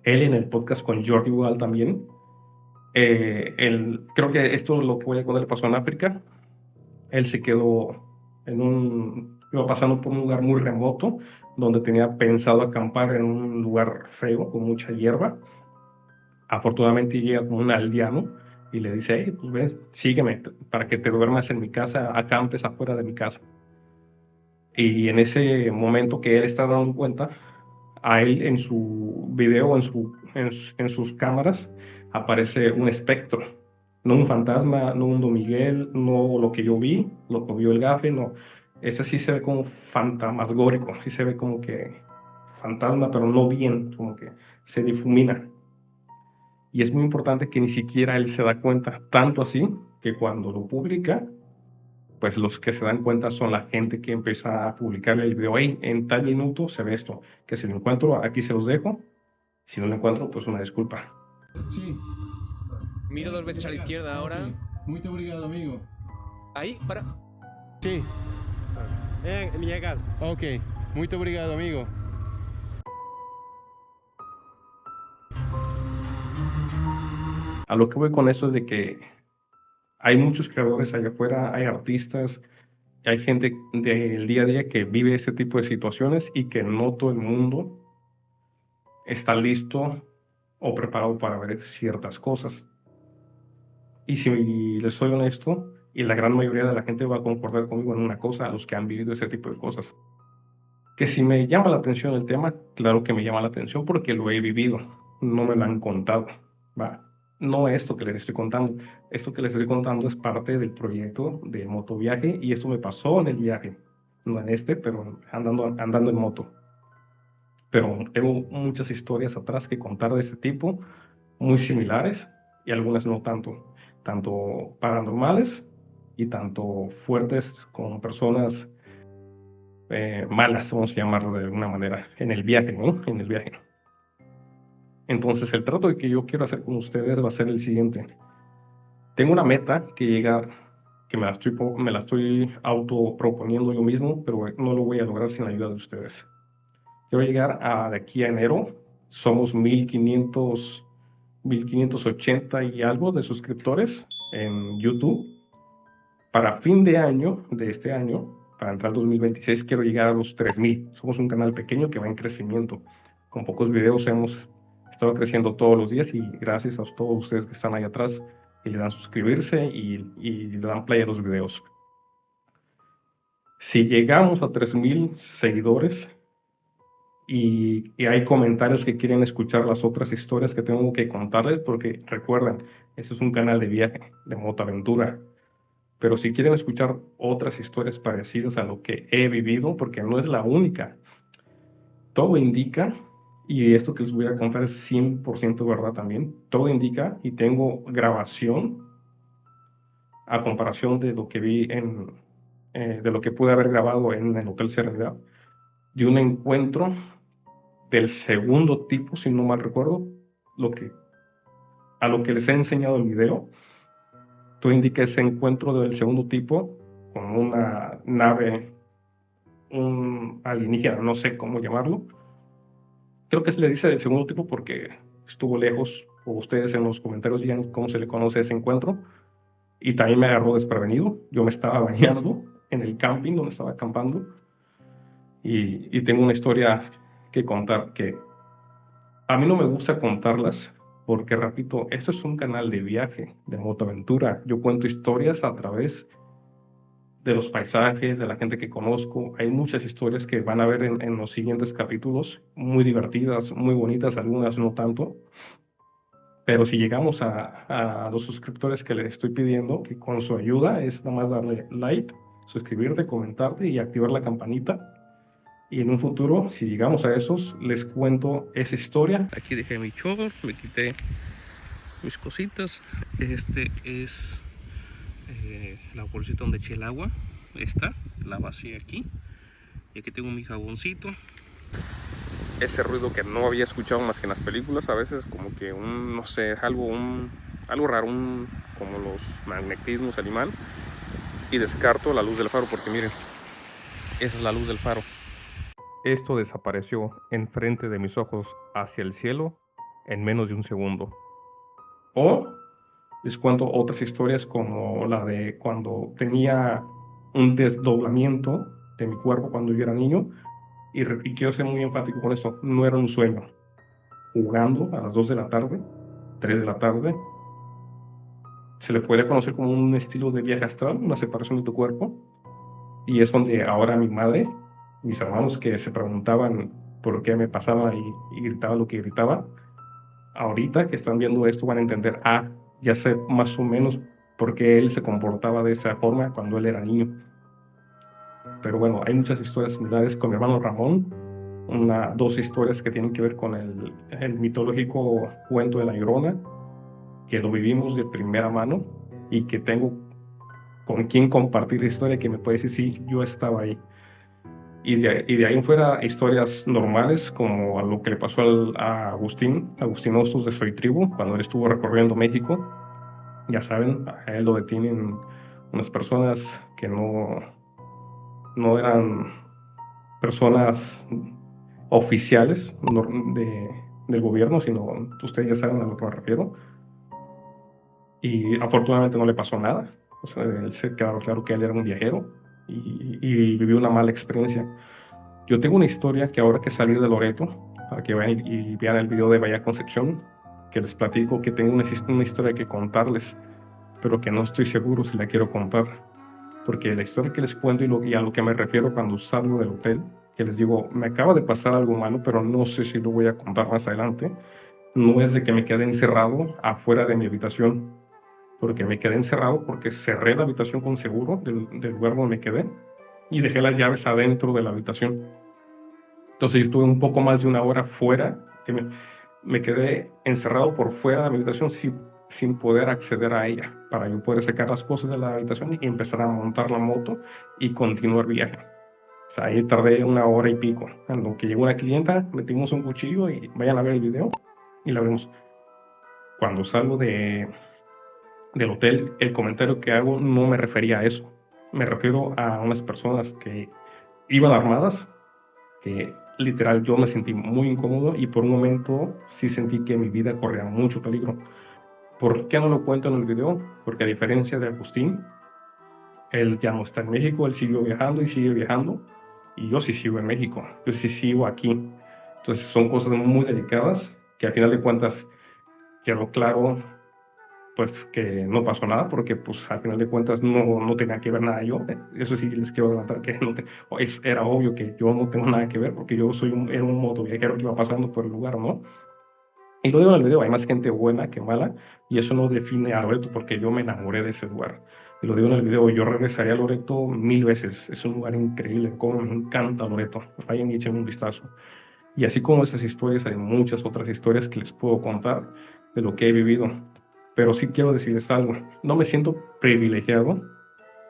Él en el podcast con Jordi Wild también. Creo que esto es lo que voy a contar, le pasó en África. Él se quedó iba pasando por un lugar muy remoto, donde tenía pensado acampar en un lugar feo, con mucha hierba. Afortunadamente llega como un aldeano y le dice, hey, pues ven, sígueme para que te duermas en mi casa, acampes afuera de mi casa. Y en ese momento que él está dando cuenta, a él en su video, en sus cámaras, aparece un espectro. No un fantasma, no un Don Miguel, no lo que yo vi, lo que vio el gafe, no. Ese sí se ve como fantasmagórico, sí se ve como que fantasma, pero no bien, como que se difumina. Y es muy importante que ni siquiera él se da cuenta, tanto así que cuando lo publica, pues los que se dan cuenta son la gente que empieza a publicarle el video. Hey, en tal minuto se ve esto, que si lo encuentro aquí se los dejo, si no lo encuentro pues una disculpa. Sí. Miro 2 veces a la izquierda ahora. Muy obrigado, amigo. Ahí, para. Sí. Minha casa. Ok. Muy obrigado, amigo. A lo que voy con esto es de que hay muchos creadores allá afuera, hay artistas, hay gente del día a día que vive ese tipo de situaciones y que no todo el mundo está listo o preparado para ver ciertas cosas. Y si les soy honesto, y la gran mayoría de la gente va a concordar conmigo en una cosa, a los que han vivido ese tipo de cosas, que si me llama la atención el tema, claro que me llama la atención porque lo he vivido, no me lo han contado, ¿va? No esto que les estoy contando, esto que les estoy contando es parte del proyecto del motoviaje y esto me pasó en el viaje, no en este, pero andando en moto. Pero tengo muchas historias atrás que contar de este tipo, muy similares, y algunas no tanto. Tanto paranormales y tanto fuertes con personas malas, vamos a llamarlo de alguna manera, en el viaje, ¿no? En el viaje. Entonces, el trato que yo quiero hacer con ustedes va a ser el siguiente. Tengo una meta que llegar, que me la estoy autoproponiendo yo mismo, pero no lo voy a lograr sin la ayuda de ustedes. Quiero llegar de aquí a enero. Somos 1580 y algo de suscriptores en YouTube. Para fin de año, de este año, para entrar al 2026, quiero llegar a los 3000. Somos un canal pequeño que va en crecimiento. Con pocos videos hemos estado creciendo todos los días y gracias a todos ustedes que están ahí atrás y le dan suscribirse y le dan play a los videos. Si llegamos a 3000 seguidores y hay comentarios que quieren escuchar las otras historias que tengo que contarles, porque recuerden, este es un canal de viaje, de motoaventura. Pero si quieren escuchar otras historias parecidas a lo que he vivido, porque no es la única, todo indica, y esto que les voy a contar es 100% verdad también, todo indica, y tengo grabación a comparación de lo que vi de lo que pude haber grabado en el Hotel Serenidad, de un encuentro del segundo tipo, si no mal recuerdo, a lo que les he enseñado el video. Todo indica ese encuentro del segundo tipo con una nave, un alienígena, no sé cómo llamarlo. Creo que se le dice del segundo tipo porque estuvo lejos, o ustedes en los comentarios digan cómo se le conoce ese encuentro. Y también me agarró desprevenido. Yo me estaba bañando en el camping donde estaba acampando. Y tengo una historia que contar que a mí no me gusta contarlas. Porque, repito, esto es un canal de viaje, de motoaventura. Yo cuento historias a través de los paisajes, de la gente que conozco. Hay muchas historias que van a ver en los siguientes capítulos, muy divertidas, muy bonitas, algunas no tanto. Pero si llegamos a los suscriptores que les estoy pidiendo, que con su ayuda es nada más darle like, suscribirte, comentarte y activar la campanita. Y en un futuro, si llegamos a esos, les cuento esa historia. Aquí dejé mi chorro, le quité mis cositas. Este es la bolsita donde eché el agua. Esta, la vacié aquí. Y aquí tengo mi jaboncito. Ese ruido que no había escuchado más que en las películas, a veces como que no sé, algo raro, como los magnetismos, el imán. Y descarto la luz del faro porque miren, esa es la luz del faro. Esto desapareció enfrente de mis ojos hacia el cielo en menos de un segundo. O les cuento otras historias como la de cuando tenía un desdoblamiento de mi cuerpo cuando yo era niño. Y quiero ser muy enfático con esto, no era un sueño. Jugando a las 2 de la tarde, 3 de la tarde, se le puede conocer como un estilo de viaje astral, una separación de tu cuerpo. Y es donde ahora mi madre, mis hermanos que se preguntaban por qué me pasaba y gritaba lo que gritaba, ahorita que están viendo esto van a entender, ya sé más o menos por qué él se comportaba de esa forma cuando él era niño. Pero bueno, hay muchas historias similares con mi hermano Ramón, dos historias que tienen que ver con el mitológico cuento de La Llorona, que lo vivimos de primera mano y que tengo con quien compartir la historia que me puede decir, sí, yo estaba ahí. Y de ahí en fuera historias normales como a lo que le pasó a Agustín Hostos de Soy Tribu cuando él estuvo recorriendo México. Ya saben, a él lo detienen unas personas que no eran personas oficiales del gobierno, sino ustedes ya saben a lo que me refiero. Y afortunadamente no le pasó nada. O sea, él se quedaba claro que él era un viajero y vivió una mala experiencia. Yo tengo una historia que ahora que salí de Loreto, para que vayan y vean el video de Bahía Concepción, que les platico que tengo una historia que contarles, pero que no estoy seguro si la quiero contar. Porque la historia que les cuento y a lo que me refiero cuando salgo del hotel, que les digo, me acaba de pasar algo malo, pero no sé si lo voy a contar más adelante, no es de que me quedé encerrado afuera de mi habitación, porque me quedé encerrado porque cerré la habitación con seguro del lugar donde me quedé y dejé las llaves adentro de la habitación. Entonces yo estuve un poco más de una hora fuera, que me quedé encerrado por fuera de mi habitación. sin poder acceder a ella, para yo poder sacar las cosas de la habitación y empezar a montar la moto y continuar viaje. O sea, ahí tardé 1 hora y pico. En lo que llegó una clienta, metimos un cuchillo y vayan a ver el video y la vemos. Cuando salgo del hotel, el comentario que hago no me refería a eso. Me refiero a unas personas que iban armadas, que literal yo me sentí muy incómodo y por un momento sí sentí que mi vida corría mucho peligro. ¿Por qué no lo cuento en el video? Porque a diferencia de Agustín, él ya no está en México, él siguió viajando y sigue viajando, y yo sí sigo en México, yo sí sigo aquí. Entonces son cosas muy delicadas que al final de cuentas quedó claro pues que no pasó nada, porque pues al final de cuentas no tenía que ver nada yo. Eso sí les quiero adelantar que era obvio que yo no tengo nada que ver, porque yo era un motoviajero que iba pasando por el lugar, ¿no? Y lo digo en el video, hay más gente buena que mala, y eso no define a Loreto, porque yo me enamoré de ese lugar. Y lo digo en el video, yo regresaría a Loreto 1000 veces. Es un lugar increíble, como me encanta Loreto. Vayan y echen un vistazo. Y así como esas historias, hay muchas otras historias que les puedo contar de lo que he vivido. Pero sí quiero decirles algo, no me siento privilegiado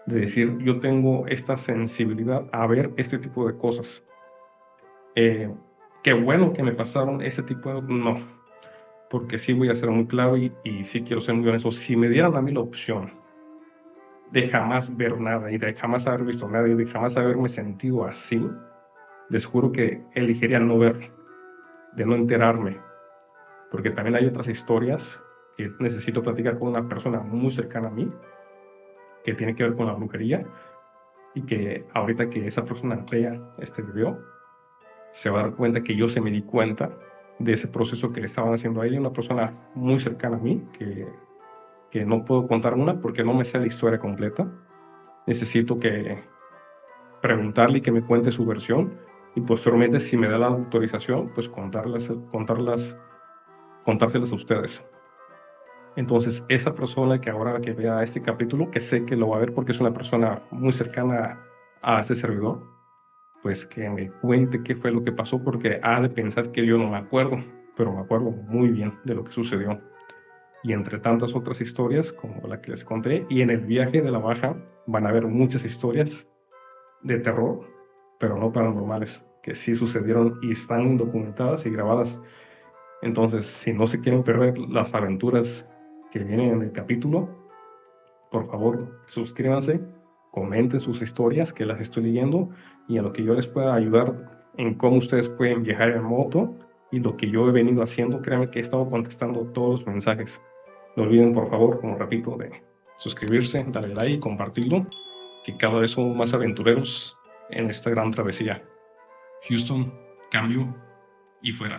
de decir yo tengo esta sensibilidad a ver este tipo de cosas. Qué bueno que me pasaron ese tipo de... No, porque sí voy a ser muy claro y sí quiero ser muy honesto. Si me dieran a mí la opción de jamás ver nada y de jamás haber visto nada y de jamás haberme sentido así, les juro que elegiría no ver, de no enterarme, porque también hay otras historias que necesito platicar con una persona muy cercana a mí, que tiene que ver con la brujería, y que ahorita que esa persona vea este video, se va a dar cuenta que yo se me di cuenta de ese proceso que le estaban haciendo a ella, una persona muy cercana a mí, que no puedo contar una porque no me sé la historia completa. Necesito que preguntarle y que me cuente su versión, y posteriormente, si me da la autorización, pues contárselas a ustedes. Entonces, esa persona que ahora que vea este capítulo, que sé que lo va a ver porque es una persona muy cercana a ese servidor, pues que me cuente qué fue lo que pasó, porque ha de pensar que yo no me acuerdo, pero me acuerdo muy bien de lo que sucedió. Y entre tantas otras historias, como la que les conté, y en el viaje de la baja van a haber muchas historias de terror, pero no paranormales, que sí sucedieron y están documentadas y grabadas. Entonces, si no se quieren perder las aventuras que vienen en el capítulo, por favor, suscríbanse, comenten sus historias, que las estoy leyendo, y a lo que yo les pueda ayudar en cómo ustedes pueden viajar en moto, y lo que yo he venido haciendo, créanme que he estado contestando todos los mensajes. No olviden, por favor, como repito, de suscribirse, darle like y compartirlo, que cada vez somos más aventureros en esta gran travesía. Houston, cambio y fuera.